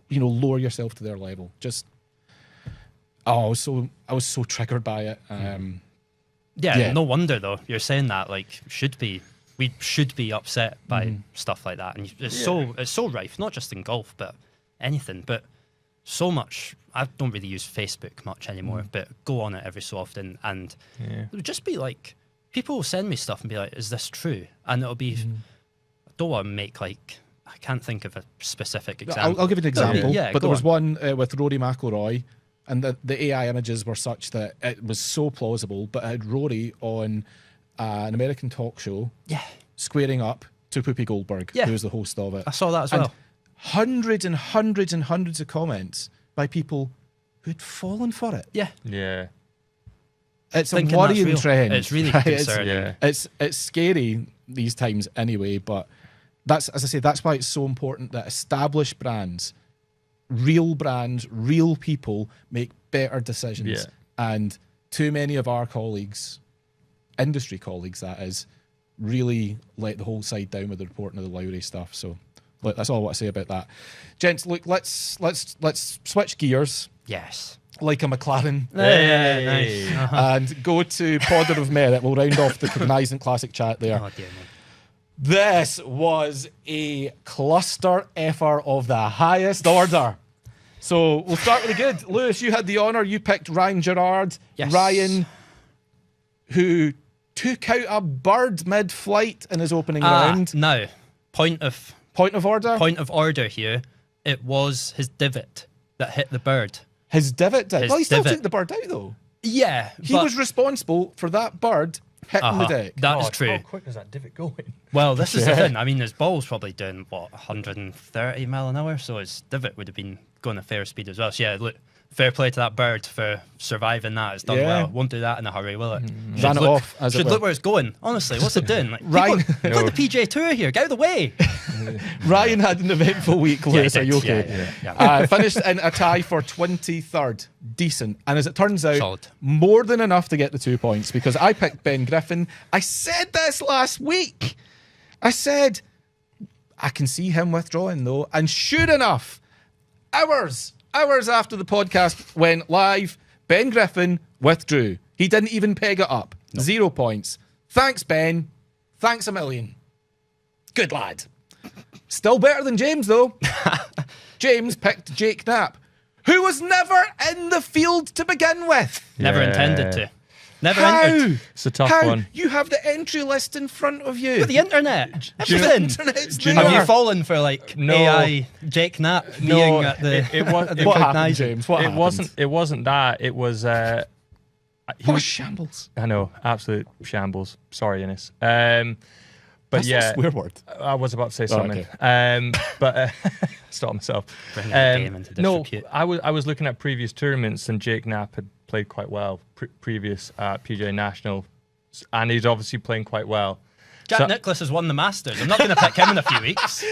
Speaker 1: lower yourself to their level. Just, I was so triggered by it.
Speaker 2: No wonder though. You're saying that we should be upset by stuff like that, and it's so rife, not just in golf, but anything. But so much. I don't really use Facebook much anymore, but go on it every so often, and it would just be like people will send me stuff and be like, "Is this true?" And it'll be. I don't want to make I can't think of a specific example.
Speaker 1: I'll give you an example. But there was
Speaker 2: on.
Speaker 1: one with Rory McIlroy. And the AI images were such that it was so plausible, but it had Rory on an American talk show squaring up to Whoopi Goldberg, who was the host of it.
Speaker 2: I saw that as well.
Speaker 1: Hundreds and hundreds and hundreds of comments by people who'd fallen for it.
Speaker 2: Yeah.
Speaker 3: Yeah.
Speaker 1: It's a worrying trend.
Speaker 2: It's really concerning.
Speaker 1: It's scary these times anyway, but that's, as I say, that's why it's so important that established brands, real people make better decisions.
Speaker 3: Yeah.
Speaker 1: And too many of our colleagues, industry colleagues that is, really let the whole side down with the reporting of the Lowry stuff. So look, that's all I want to say about that. Gents, look, let's switch gears.
Speaker 2: Yes.
Speaker 1: Like a McLaren.
Speaker 2: Nice.
Speaker 1: And go to Podder of Merit. We'll round off the Cognizant Classic chat there.
Speaker 2: Oh dear me.
Speaker 1: This was a cluster effort of the highest order. So we'll start with the good. Lewis, you had the honour. You picked Ryan Gerard.
Speaker 2: Yes.
Speaker 1: Ryan, who took out a bird mid-flight in his opening round.
Speaker 2: No. Point of
Speaker 1: order?
Speaker 2: Point of order here. It was his divot. that hit the bird.
Speaker 1: His divot did.
Speaker 2: His
Speaker 1: Well, he still
Speaker 2: divot.
Speaker 1: took the bird out, though.
Speaker 2: Yeah,
Speaker 1: He was responsible for that bird hitting the deck.
Speaker 2: That is
Speaker 3: God,
Speaker 2: true.
Speaker 3: How quick is that divot going?
Speaker 2: Well, this is the thing. I mean, his ball's probably doing, 130 mile an hour, so his divot would have been going at fair speed as well. So, yeah, look, fair play to that bird for surviving that. It's done well. Won't do that in a hurry, will it?
Speaker 1: Ran it off, as it
Speaker 2: Should
Speaker 1: were.
Speaker 2: look where it's going. Honestly, what's it doing? Like,
Speaker 1: Ryan-
Speaker 2: people,
Speaker 3: No.
Speaker 2: the PJ Tour here. Get out of the way.
Speaker 1: Ryan had an eventful week, Lewis.
Speaker 2: he
Speaker 1: Are
Speaker 2: did.
Speaker 1: you okay?
Speaker 2: Yeah.
Speaker 1: Finished in a tie for 23rd. Decent. And as it turns out,
Speaker 2: Solid.
Speaker 1: more than enough to get the 2 points because I picked Ben Griffin. I said this last week. I said, I can see him withdrawing though. And sure enough, hours after the podcast went live, Ben Griffin withdrew. He didn't even peg it up. 0 points. Thanks, Ben. Thanks a million. Good lad. Still better than James, though. James picked Jake Knapp, who was never in the field to begin with.
Speaker 2: Never
Speaker 3: Yeah.
Speaker 2: intended to. Never
Speaker 1: How?
Speaker 2: entered.
Speaker 3: It's a tough
Speaker 1: How?
Speaker 3: one.
Speaker 1: You have the entry list in front of you.
Speaker 2: With the internet.
Speaker 1: The
Speaker 2: Everything.
Speaker 1: internet's
Speaker 3: Do you
Speaker 1: there.
Speaker 2: Have you fallen for like
Speaker 3: No.
Speaker 2: AI Jake Knapp being at the,
Speaker 3: it was.
Speaker 2: at the
Speaker 1: What happened,
Speaker 2: Cognizant?
Speaker 1: James? What
Speaker 3: It
Speaker 1: happened?
Speaker 3: wasn't that. It was.
Speaker 1: What a shambles.
Speaker 3: I know, absolute shambles. Sorry, Innes. But
Speaker 1: That's
Speaker 3: yeah,
Speaker 1: not a swear word.
Speaker 3: I was about to say something.
Speaker 1: okay.
Speaker 3: But stop myself.
Speaker 2: Bringing the game into
Speaker 3: no,
Speaker 2: disrepute.
Speaker 3: I was looking at previous tournaments, and Jake Knapp had played quite well previous at PGA National, and he's obviously playing quite well.
Speaker 2: Jack
Speaker 3: So-
Speaker 2: Nicklaus has won the Masters. I'm not going to pick him in a few weeks.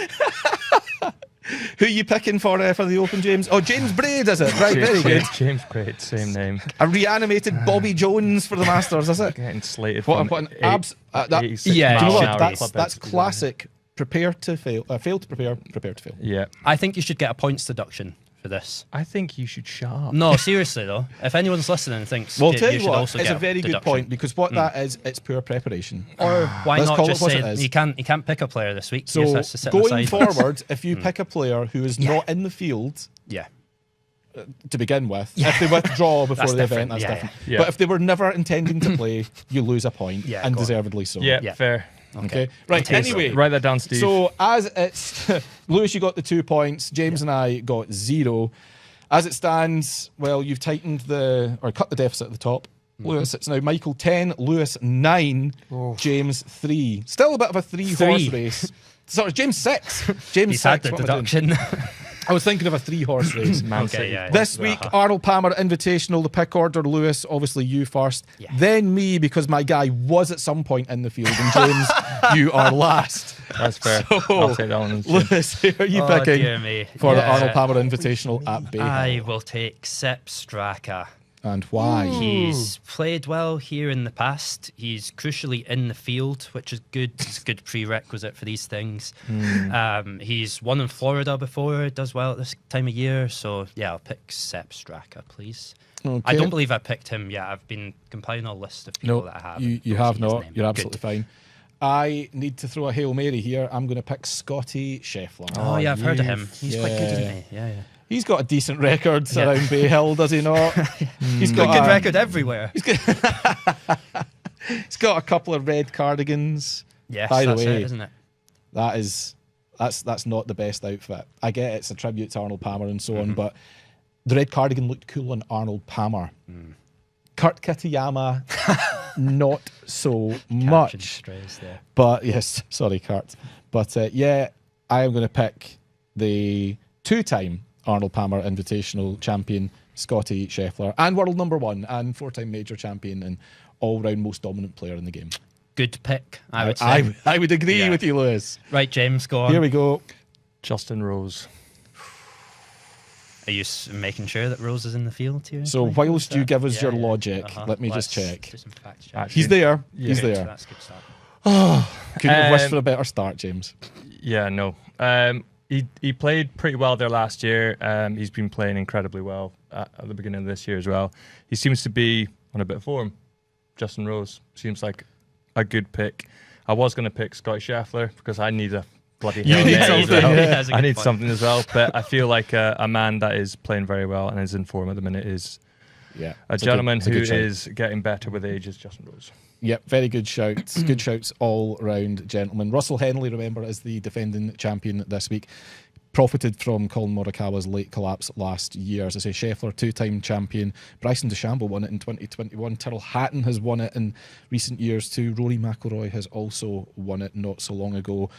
Speaker 1: Who are you picking for the Open, James? Oh, James Braid, is it? Right, very good.
Speaker 3: James Braid, same name.
Speaker 1: A reanimated Bobby Jones for the Masters, is it?
Speaker 3: Getting slated
Speaker 1: What
Speaker 3: from
Speaker 1: an abs. That,
Speaker 3: 86
Speaker 2: Yeah,
Speaker 1: do you know
Speaker 3: miles
Speaker 1: what?
Speaker 3: an hour
Speaker 1: That's
Speaker 3: club
Speaker 1: that's
Speaker 3: head.
Speaker 1: classic. Prepare to fail. Fail to prepare. Prepare to fail.
Speaker 3: Yeah,
Speaker 2: I think you should get a points deduction for this.
Speaker 3: I think you should shut up.
Speaker 2: No, seriously though. If anyone's listening and thinks
Speaker 1: Well,
Speaker 2: you
Speaker 1: tell you
Speaker 2: should
Speaker 1: what,
Speaker 2: also
Speaker 1: it's
Speaker 2: get
Speaker 1: a very good
Speaker 2: deduction.
Speaker 1: point because what that is, it's poor preparation.
Speaker 2: Or why
Speaker 1: Let's
Speaker 2: not
Speaker 1: call it
Speaker 2: just
Speaker 1: what
Speaker 2: say
Speaker 1: it is.
Speaker 2: he can't pick a player this week? He
Speaker 1: So
Speaker 2: just has to sit on the
Speaker 1: going
Speaker 2: sidelines.
Speaker 1: forward, if you pick a player who is not in the field
Speaker 2: Yeah.
Speaker 1: to begin with, if they withdraw before
Speaker 2: That's
Speaker 1: the event,
Speaker 2: different.
Speaker 1: that's
Speaker 2: Yeah,
Speaker 1: different.
Speaker 3: yeah.
Speaker 1: But if they were never intending to play, you lose a point,
Speaker 2: Yeah,
Speaker 1: and
Speaker 2: go on.
Speaker 1: deservedly so.
Speaker 3: Yeah,
Speaker 2: Yeah.
Speaker 3: fair.
Speaker 1: Okay. Right.
Speaker 2: I'll take
Speaker 1: Anyway,
Speaker 3: Write that down, Steve.
Speaker 1: so as it's Lewis, you got the 2 points. James and I got 0. As it stands, well, you've tightened or cut the deficit at the top. Lewis, it's now Michael 10, Lewis 9, James 3. Still a bit of a three-horse race. Sorry, James 6. James
Speaker 2: He's
Speaker 1: 6.
Speaker 2: had the
Speaker 1: What am I doing?
Speaker 2: deduction.
Speaker 1: I was thinking of a 3-horse race.
Speaker 3: Man
Speaker 2: Okay,
Speaker 3: City.
Speaker 2: yeah.
Speaker 1: This week, Arnold Palmer Invitational, the pick order, Lewis, obviously you first.
Speaker 2: Yeah.
Speaker 1: Then me, because my guy was at some point in the field. And James, you are last.
Speaker 3: That's fair.
Speaker 1: So,
Speaker 3: I'll take that one.
Speaker 1: Lewis, who are you
Speaker 2: Oh,
Speaker 1: picking
Speaker 2: dear me.
Speaker 1: for the
Speaker 2: Yeah.
Speaker 1: Arnold Palmer Invitational at Bay
Speaker 2: I
Speaker 1: Hill?
Speaker 2: will take Sepp Straka.
Speaker 1: And why?
Speaker 2: He's played well here in the past. He's crucially in the field, which is good. It's a good prerequisite for these things. He's won in Florida before. Does well at this time of year. So, yeah, I'll pick Sepp Straka, please.
Speaker 1: Okay.
Speaker 2: I don't believe I picked him yet. I've been compiling a list of people
Speaker 1: No,
Speaker 2: that I have.
Speaker 1: you
Speaker 2: Don't
Speaker 1: have
Speaker 2: see his
Speaker 1: not.
Speaker 2: name.
Speaker 1: You're absolutely
Speaker 2: Good.
Speaker 1: fine. I need to throw a Hail Mary here. I'm going to pick Scotty Scheffler.
Speaker 2: Oh, yeah, I've heard of him. He's quite good,
Speaker 1: Yeah.
Speaker 2: isn't he? Yeah, yeah.
Speaker 1: He's got a decent record
Speaker 2: Yeah.
Speaker 1: around Bay Hill, does he not? He's
Speaker 2: Got
Speaker 1: got
Speaker 2: a good
Speaker 1: a-
Speaker 2: record everywhere.
Speaker 1: He's got a couple of red cardigans.
Speaker 2: Yes,
Speaker 1: By the
Speaker 2: that's
Speaker 1: way,
Speaker 2: it, isn't it?
Speaker 1: that's not the best outfit. I get it's a tribute to Arnold Palmer and so
Speaker 2: Mm-hmm.
Speaker 1: on, but the red cardigan looked cool on Arnold Palmer.
Speaker 2: Mm.
Speaker 1: Kurt Kitayama, not so
Speaker 2: Catching
Speaker 1: much.
Speaker 2: strays there.
Speaker 1: But yes, sorry, Kurt. But yeah, I am going to pick the 2-time Arnold Palmer Invitational champion, Scotty Scheffler, and world number 1 and 4-time major champion and all-round most dominant player in the game.
Speaker 2: Good pick, I would say.
Speaker 1: I would agree
Speaker 2: Yeah.
Speaker 1: with you, Lewis.
Speaker 2: Right, James, go on.
Speaker 1: Here we go.
Speaker 3: Justin Rose.
Speaker 2: Are you making sure that Rose is in the field here?
Speaker 1: So
Speaker 2: Like,
Speaker 1: whilst
Speaker 2: is
Speaker 1: you
Speaker 2: that-
Speaker 1: give us
Speaker 2: yeah,
Speaker 1: your
Speaker 2: yeah.
Speaker 1: logic, let me
Speaker 2: Let's
Speaker 1: just check.
Speaker 2: do some fact check.
Speaker 3: Actually,
Speaker 1: He's there.
Speaker 3: Yeah.
Speaker 1: He's
Speaker 2: Good,
Speaker 1: there.
Speaker 2: That's a good start.
Speaker 1: Couldn't have wished for a better start, James.
Speaker 3: Yeah, no. He played pretty well there last year. He's been playing incredibly well at the beginning of this year as well. He seems to be on a bit of form. Justin Rose seems like a good pick. I was going to pick Scotty Scheffler because I need a bloody
Speaker 1: You
Speaker 3: Hail
Speaker 1: need
Speaker 3: Mary
Speaker 1: something,
Speaker 3: as well.
Speaker 1: yeah.
Speaker 2: That's a
Speaker 3: I
Speaker 2: good
Speaker 3: need
Speaker 2: point.
Speaker 3: something as well. But I feel like a man that is playing very well and is in form at the minute is
Speaker 1: Yeah.
Speaker 3: a
Speaker 1: it's
Speaker 3: gentleman
Speaker 1: good-
Speaker 3: who
Speaker 1: it's a good shout.
Speaker 3: is getting better with age is Justin Rose.
Speaker 1: Yep, very good shouts. Good shouts all round, gentlemen. Russell Henley, remember, is the defending champion this week. Profited from Colin Morikawa's late collapse last year. As I say, Scheffler, 2-time champion. Bryson DeChambeau won it in 2021. Tyrrell Hatton has won it in recent years too. Rory McIlroy has also won it not so long ago.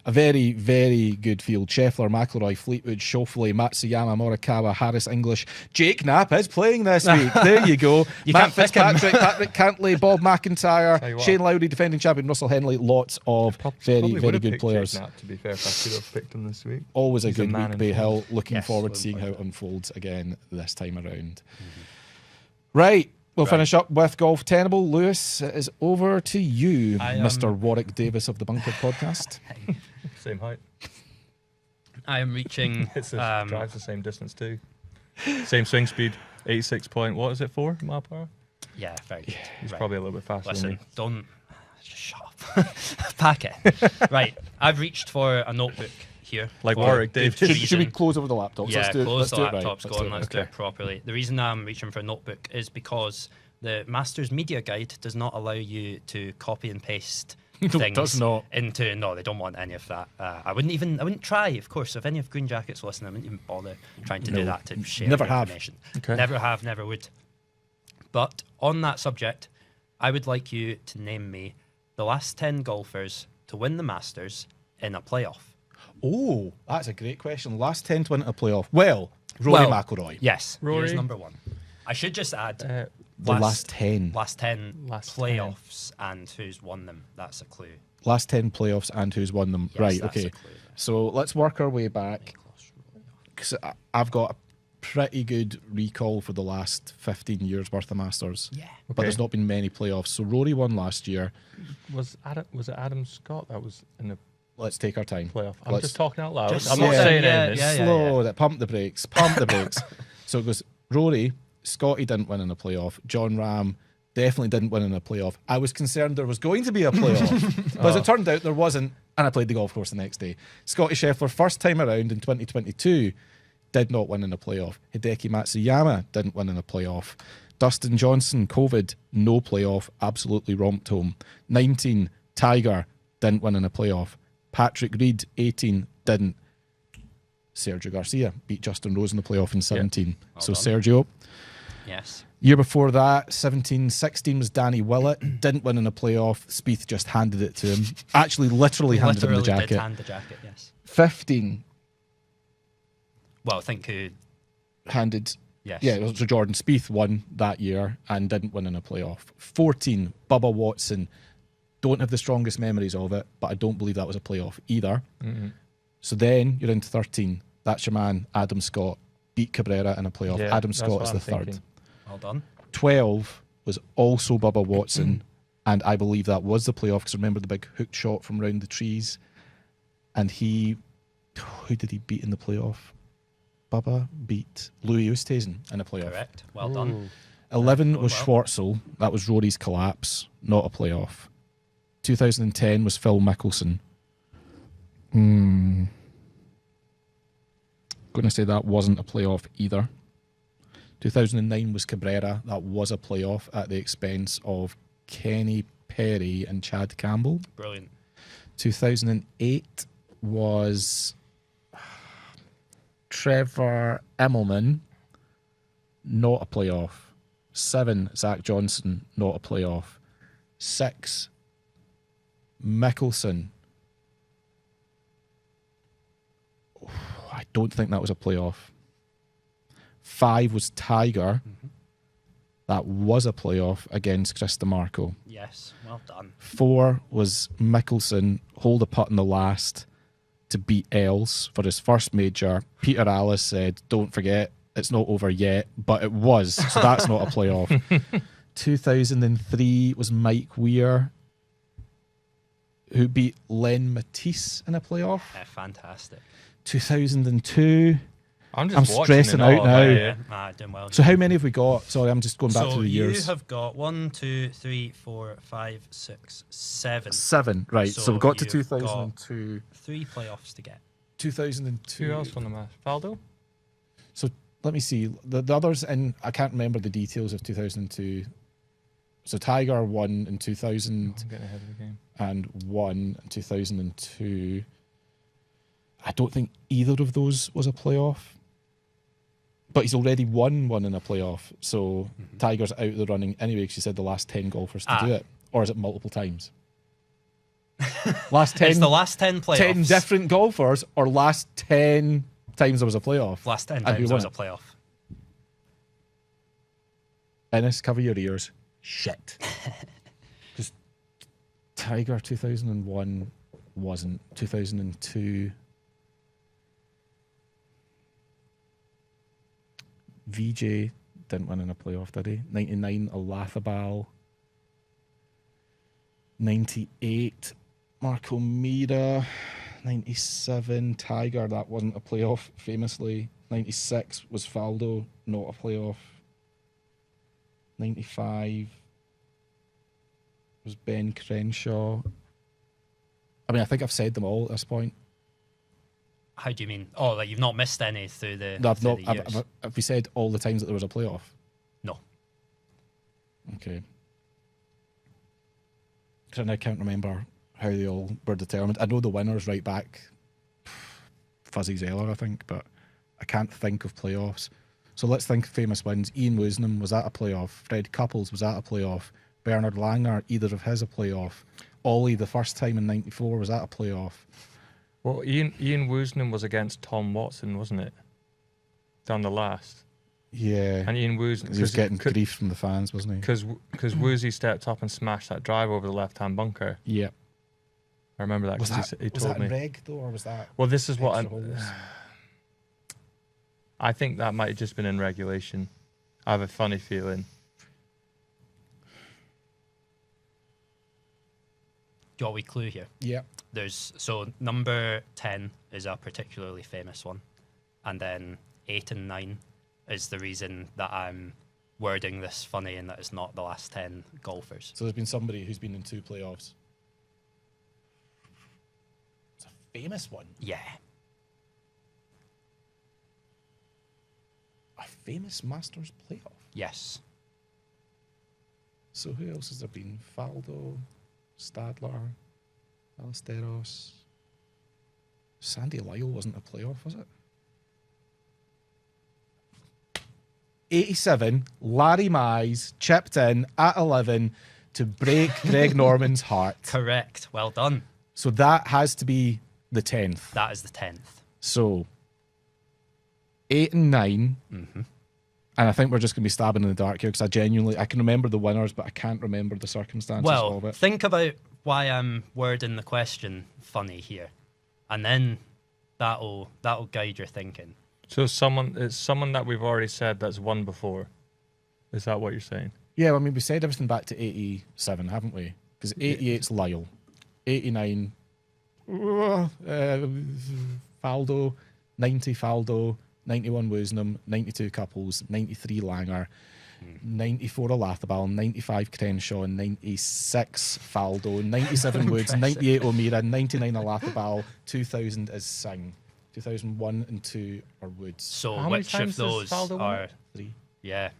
Speaker 1: A very, very good field. Scheffler, McIlroy, Fleetwood, Schauffele, Matsuyama, Morikawa, Harris, English. Jake Knapp is playing this week. There you go. Matt Fitzpatrick, Patrick Cantley, Bob McIntyre, Shane Lowry, defending champion, Russell Henley. Lots of very, very good players.
Speaker 3: Jake Knapp, to be fair, if I could have picked him this week.
Speaker 1: Always a good week, Bay Hill. Looking forward to seeing how it unfolds again this time around. Right. We'll finish up with Golf Tenable. Lewis, it is over to you, Mr. Warwick Davis of the Bunker podcast.
Speaker 3: Same height.
Speaker 2: I am reaching.
Speaker 3: Drives the same distance too. Same swing speed. 86 point. What is it for? Mile per hour?
Speaker 2: Yeah, very good.
Speaker 3: He's probably a little bit faster than me.
Speaker 2: Don't just shut up. Pack it. Right. I've reached for a notebook here.
Speaker 3: Like Warwick Davis.
Speaker 1: Should we close over the laptops?
Speaker 2: Yeah, close the
Speaker 1: laptops.
Speaker 2: Right. Let's do it properly. The reason I'm reaching for a notebook is because the Masters Media Guide does not allow you to copy and paste things
Speaker 1: does not.
Speaker 2: into. No, they don't want any of that. I wouldn't try, of course. If any of Green Jackets listen, I wouldn't even bother trying to do that to share
Speaker 1: Never have.
Speaker 2: information.
Speaker 3: Okay.
Speaker 2: Never have, never would. But on that subject, I would like you to name me the last 10 golfers to win the Masters in a playoff.
Speaker 1: Oh, that's a great question. Last 10 to win a playoff. Well, Rory McIlroy.
Speaker 2: Yes,
Speaker 3: Rory.
Speaker 2: He is number one. I should just add
Speaker 1: The last 10.
Speaker 2: Last 10 playoffs and who's won them. That's a clue.
Speaker 1: Last 10 playoffs and who's won them.
Speaker 2: Yes,
Speaker 1: right,
Speaker 2: that's
Speaker 1: okay.
Speaker 2: a clue, yeah.
Speaker 1: So let's work our way back. Because I've got a pretty good recall for the last 15 years worth of Masters.
Speaker 2: Yeah.
Speaker 1: But there's not been many playoffs. So Rory won last year.
Speaker 3: Was it Adam Scott that was in the
Speaker 1: Let's take our time.
Speaker 3: playoff? I'm just talking out loud.
Speaker 2: Just
Speaker 3: I'm not saying anything.
Speaker 1: Slow. Pump the brakes. Pump the brakes. So it goes Rory, Scotty didn't win in a playoff. John Ram definitely didn't win in a playoff. I was concerned there was going to be a playoff. But as it turned out, there wasn't. And I played the golf course the next day. Scotty Scheffler, first time around in 2022, did not win in a playoff. Hideki Matsuyama didn't win in a playoff. Dustin Johnson, COVID, no playoff, absolutely romped home. 19, Tiger, didn't win in a playoff. Patrick Reed, 18, didn't. Sergio Garcia beat Justin Rose in the playoff in 17.
Speaker 2: Well
Speaker 1: so
Speaker 2: done.
Speaker 1: Sergio.
Speaker 2: Yes.
Speaker 1: Year before that, 17, 16 was Danny Willett. Didn't win in a playoff. Spieth just handed it to him. Actually, literally handed him the jacket.
Speaker 2: Did hand the jacket, yes.
Speaker 1: 15
Speaker 2: Well, I think who...
Speaker 1: handed.
Speaker 2: Yes.
Speaker 1: Yeah, so Jordan Spieth won that year and didn't win in a playoff. 14, Bubba Watson. Don't have the strongest memories of it, but I don't believe that was a playoff either. So then you're into 13. That's your man, Adam Scott. Beat Cabrera in a playoff.
Speaker 3: Yeah,
Speaker 1: Adam Scott is the third.
Speaker 3: thinking.
Speaker 2: Well done.
Speaker 1: 12 was also Bubba Watson, and I believe that was the playoff because remember the big hooked shot from round the trees. And who did he beat in the playoff? Bubba beat Louis Oosthuizen in a playoff.
Speaker 2: Correct. Well done.
Speaker 1: 11 was
Speaker 2: well.
Speaker 1: Schwartzel. That was Rory's collapse, not a playoff. 2010 was Phil Mickelson. Going to say that wasn't a playoff either. 2009 was Cabrera. That was a playoff at the expense of Kenny Perry and Chad Campbell.
Speaker 2: Brilliant.
Speaker 1: 2008 was Trevor Immelman. Not a playoff. 7, Zach Johnson. Not a playoff. 6, Mickelson. I don't think that was a playoff. 5 was Tiger. That was a playoff against Chris DeMarco.
Speaker 2: Yes. Well done.
Speaker 1: 4 was Mickelson, hold a putt in the last to beat Els for his first major. Peter Alice said, don't forget, it's not over yet, but it was, so that's not a playoff. 2003 was Mike Weir, who beat Len Matisse in a playoff.
Speaker 2: Fantastic.
Speaker 1: 2002.
Speaker 3: I'm
Speaker 1: I'm stressing out now.
Speaker 2: Doing well.
Speaker 1: So how many have we got? Sorry, I'm just going back to the years.
Speaker 2: You have got 1, 2, 3, 4, 5, 6, 7.
Speaker 1: 7, right. So we've got to
Speaker 2: you've got
Speaker 1: 2002.
Speaker 2: 3 playoffs to get.
Speaker 1: 2002.
Speaker 3: Who else won the match? Faldo?
Speaker 1: So let me see. The others, and I can't remember the details of 2002. So Tiger won in
Speaker 3: I'm
Speaker 1: 2001
Speaker 3: getting ahead of the game.
Speaker 1: in 2002. I don't think either of those was a playoff. But he's already won one in a playoff. So Tiger's out of the running anyway, because you said the last 10 golfers to do it. Or is it multiple times? Last 10,
Speaker 2: It's the last 10 playoffs.
Speaker 1: 10 different golfers, or last 10 times there was a playoff?
Speaker 2: Last 10
Speaker 1: And who
Speaker 2: times there was
Speaker 1: won
Speaker 2: a playoff.
Speaker 1: Ennis, cover your ears. Shit. Because Tiger 2001 wasn't. 2002. VJ didn't win in a playoff, did he? 99, Alathabal. 98, Marco Mira. 97, Tiger, that wasn't a playoff, famously. 96 was Faldo, not a playoff. 95 was Ben Crenshaw. I mean, I think I've said them all at this point.
Speaker 2: How do you mean? Oh, like you've not missed any through the,
Speaker 1: No, I've
Speaker 2: through
Speaker 1: not.
Speaker 2: the years?
Speaker 1: Have we said all the times that there was a playoff?
Speaker 2: No.
Speaker 1: Okay. Because I can't remember how they all were determined. I know the winners right back, Fuzzy Zeller, I think, but I can't think of playoffs. So let's think of famous wins. Ian Woosnam, was that a playoff? Fred Couples, was that a playoff? Bernard Langer, either of his a playoff? Ollie, the first time in 94, was that a playoff?
Speaker 3: Well, Ian Woosnam was against Tom Watson, wasn't it? Down the last.
Speaker 1: Yeah.
Speaker 3: And Ian Woosnam...
Speaker 1: He was getting grief from the fans, wasn't he?
Speaker 3: Because Woozy stepped up and smashed that drive over the left-hand bunker.
Speaker 1: Yeah.
Speaker 3: I remember that
Speaker 1: Was
Speaker 3: because
Speaker 1: that,
Speaker 3: he
Speaker 1: was
Speaker 3: told
Speaker 1: that
Speaker 3: me.
Speaker 1: in reg, though, or was that...
Speaker 3: Well, this is what
Speaker 1: extra holes?
Speaker 3: I think that might have just been in regulation. I have a funny feeling.
Speaker 2: Do you want a wee clue here?
Speaker 1: Yeah.
Speaker 2: So number 10 is a particularly famous one, and then 8 and 9 is the reason that I'm wording this funny and that it's not the last 10 golfers.
Speaker 1: So there's been somebody who's been in 2 playoffs. It's a famous one.
Speaker 2: Yeah.
Speaker 1: A famous Masters playoff.
Speaker 2: Yes.
Speaker 1: So who else has there been? Faldo, Stadler, Ballesteros. Sandy Lyle wasn't a playoff, was it? 87, Larry Mize chipped in at 11 to break Greg Norman's heart.
Speaker 2: Correct. Well done.
Speaker 1: So that has to be the 10th.
Speaker 2: That is the 10th.
Speaker 1: So 8 and 9.
Speaker 2: Mm-hmm.
Speaker 1: And I think we're just going to be stabbing in the dark here because I can remember the winners, but I can't remember the circumstances
Speaker 2: Well,
Speaker 1: of it.
Speaker 2: think about why I'm wording the question funny here, and then that'll guide your thinking.
Speaker 3: So it's someone that we've already said that's won before. Is that what you're saying?
Speaker 1: Yeah, I mean, we said everything back to 87, haven't we? Because 88's Lyle. 89, Faldo. 90, Faldo. 91, Woosnam. 92, Couples. 93, Langer. 94, Alathabal. 95, Crenshaw. 96, Faldo. 97, Woods. 98, O'Meara. 99, Alathabal. 2000 is Singh. 2001 and 2 are Woods.
Speaker 2: So
Speaker 3: How many
Speaker 2: which of
Speaker 3: times has
Speaker 2: those
Speaker 3: Faldo won
Speaker 2: are...
Speaker 3: it?
Speaker 1: 3.
Speaker 2: Yeah.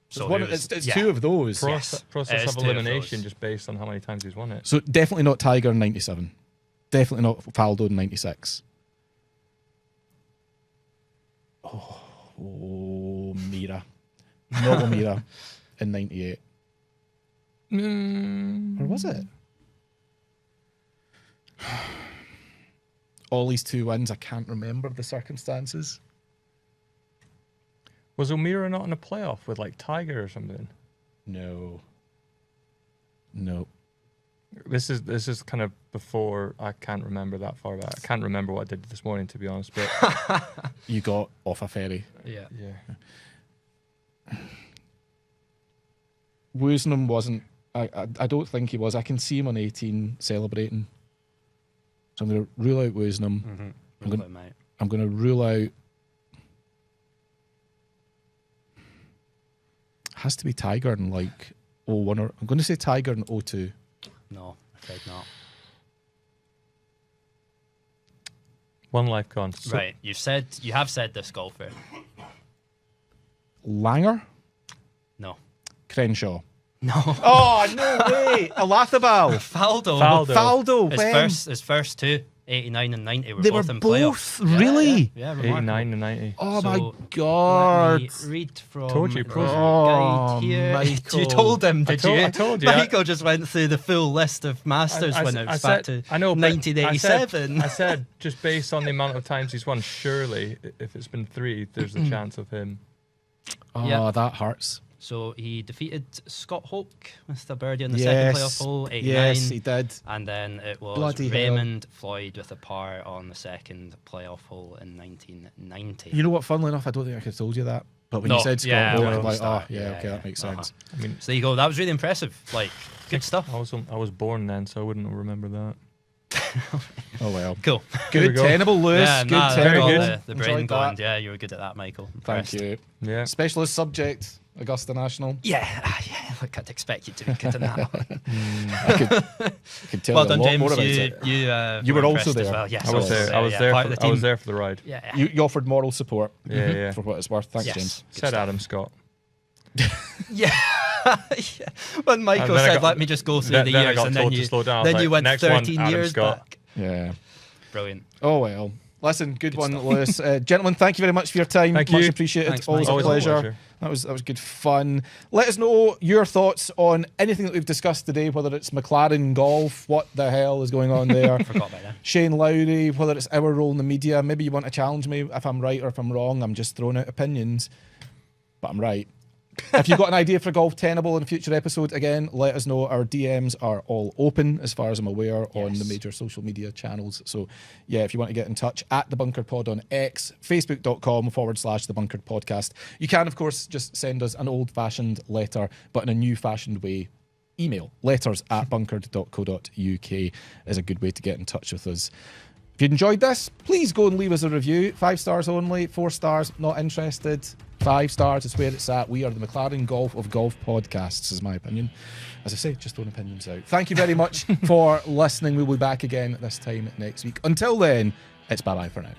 Speaker 1: So
Speaker 2: who was-
Speaker 1: it's
Speaker 2: yeah.
Speaker 1: 2 of those.
Speaker 2: Yes.
Speaker 3: Process
Speaker 2: It is
Speaker 3: of
Speaker 2: 2 of
Speaker 3: elimination
Speaker 2: those.
Speaker 3: just based on how many times he's won it.
Speaker 1: So definitely not Tiger in 97. Definitely not Faldo in 96. Oh, Mira. Not O'Meara in 98. Or was it? Ollie's 2 wins. I can't remember the circumstances.
Speaker 3: Was O'Meara not in a playoff with like Tiger or something?
Speaker 1: No.
Speaker 3: This is kind of before. I can't remember that far back. I can't remember what I did this morning, to be honest. But
Speaker 1: You got off a ferry.
Speaker 2: Yeah.
Speaker 3: yeah,
Speaker 1: Woosnam wasn't. I don't think he was. I can see him on 18 celebrating. So I'm going to rule out Woosnam.
Speaker 2: Mm-hmm.
Speaker 1: I'm gonna-
Speaker 2: Mate.
Speaker 1: I'm going to rule out. Has to be Tiger in like 01 or. I'm going to say Tiger in 02.
Speaker 2: No, afraid not.
Speaker 3: one life gone. So
Speaker 2: Right, you have said this golfer.
Speaker 1: Langer?
Speaker 2: No.
Speaker 1: Crenshaw.
Speaker 2: No.
Speaker 1: Oh, no way. Alathabal. Faldo. When?
Speaker 2: His first two, 89 and 90, were
Speaker 1: They
Speaker 2: both
Speaker 1: were
Speaker 2: in
Speaker 1: both?
Speaker 2: playoffs.
Speaker 1: Really?
Speaker 2: Yeah,
Speaker 3: 89 and 90.
Speaker 1: Oh,
Speaker 2: So,
Speaker 1: my God.
Speaker 2: Let me read from
Speaker 3: Told you,
Speaker 2: the
Speaker 3: pro.
Speaker 2: guide here.
Speaker 1: Michael.
Speaker 2: You told him, did you?
Speaker 3: I told you.
Speaker 2: Michael just went through the full list of Masters winners back to 1987.
Speaker 3: I said, just based on the amount of times he's won, surely, if it's been 3, there's a chance of him.
Speaker 1: Oh,
Speaker 2: Yeah.
Speaker 1: that hurts.
Speaker 2: So he defeated Scott Hoke with the birdie on the second playoff hole, 89.
Speaker 1: Yes, he did.
Speaker 2: And then it was
Speaker 1: Bloody hell.
Speaker 2: Raymond Floyd with a par on the second playoff hole in 1990.
Speaker 1: You know what? Funnily enough, I don't think I could have told you that. But when
Speaker 2: No,
Speaker 1: you said Scott
Speaker 2: yeah,
Speaker 1: Holt,
Speaker 2: well,
Speaker 1: I'm like,
Speaker 2: start,
Speaker 1: okay, that makes
Speaker 2: uh-huh.
Speaker 1: sense.
Speaker 3: I mean,
Speaker 2: So there you go. That was really impressive. Like, good stuff.
Speaker 3: I was born then, so I wouldn't remember that.
Speaker 1: Oh, well.
Speaker 2: Cool.
Speaker 1: Good
Speaker 3: go.
Speaker 1: Tenable, Lewis.
Speaker 2: Yeah,
Speaker 1: Good
Speaker 2: nah,
Speaker 1: Tenable.
Speaker 3: very
Speaker 2: got the brain
Speaker 1: Enjoyed
Speaker 2: going.
Speaker 1: that.
Speaker 2: Yeah, you were good at that, Michael.
Speaker 1: Thank
Speaker 2: Impressed.
Speaker 1: you.
Speaker 3: Yeah.
Speaker 1: Specialist subject, Augusta National.
Speaker 2: Yeah. Look, I'd expect you to be good in that one.
Speaker 1: I could tell
Speaker 2: Well
Speaker 1: you
Speaker 2: done,
Speaker 1: a lot
Speaker 2: James.
Speaker 1: more about it.
Speaker 2: You
Speaker 1: were also
Speaker 2: impressed
Speaker 1: there.
Speaker 2: as well. Yes,
Speaker 3: I was there. I was
Speaker 2: yeah,
Speaker 3: there.
Speaker 2: part of the
Speaker 3: I was
Speaker 2: team.
Speaker 3: there for the ride.
Speaker 2: Yeah.
Speaker 1: You offered moral support
Speaker 3: Yeah.
Speaker 1: for what it's worth. Thanks,
Speaker 2: Yes.
Speaker 1: James.
Speaker 3: Said Adam Scott.
Speaker 2: Yeah. Yeah. When Michael
Speaker 3: And then I
Speaker 2: said,
Speaker 3: got-
Speaker 2: "Let me just go through
Speaker 3: then-
Speaker 2: the
Speaker 3: then I
Speaker 2: years,"
Speaker 3: got
Speaker 2: and
Speaker 3: told
Speaker 2: then
Speaker 3: to
Speaker 2: you,
Speaker 3: slow down. I was
Speaker 2: then you
Speaker 3: like,
Speaker 2: went
Speaker 3: next one,
Speaker 2: 13
Speaker 3: Adam
Speaker 2: years
Speaker 3: Scott.
Speaker 2: back.
Speaker 1: Yeah.
Speaker 2: Brilliant.
Speaker 1: Oh, well. Listen, good one, Lewis. Gentlemen, thank you very much for your time.
Speaker 3: Thank
Speaker 1: Much
Speaker 3: you.
Speaker 1: appreciated.
Speaker 2: Thanks,
Speaker 1: Always
Speaker 2: Mike.
Speaker 1: a
Speaker 3: Always a
Speaker 1: pleasure.
Speaker 3: pleasure.
Speaker 1: That was good fun. Let us know your thoughts on anything that we've discussed today, whether it's McLaren golf, what the hell is going on there.
Speaker 2: Forgot about that.
Speaker 1: Shane Lowry, whether it's our role in the media. Maybe you want to challenge me if I'm right or if I'm wrong. I'm just throwing out opinions, but I'm right. If you've got an idea for Golf Tenable in a future episode, again, let us know. Our DMs are all open, as far as I'm aware, on the major social media channels. So, yeah, if you want to get in touch, at The Bunkered Pod on X, facebook.com/The Bunkered Podcast. You can, of course, just send us an old-fashioned letter, but in a new-fashioned way. Email letters@bunkered.co.uk is a good way to get in touch with us. If you enjoyed this, please go and leave us a review. 5 stars only, 4 stars, not interested. 5 stars is where it's at. We are the McLaren Golf of Golf podcasts, is my opinion. As I say, just throwing opinions out. Thank you very much for listening. We'll be back again this time next week. Until then, it's bye-bye for now.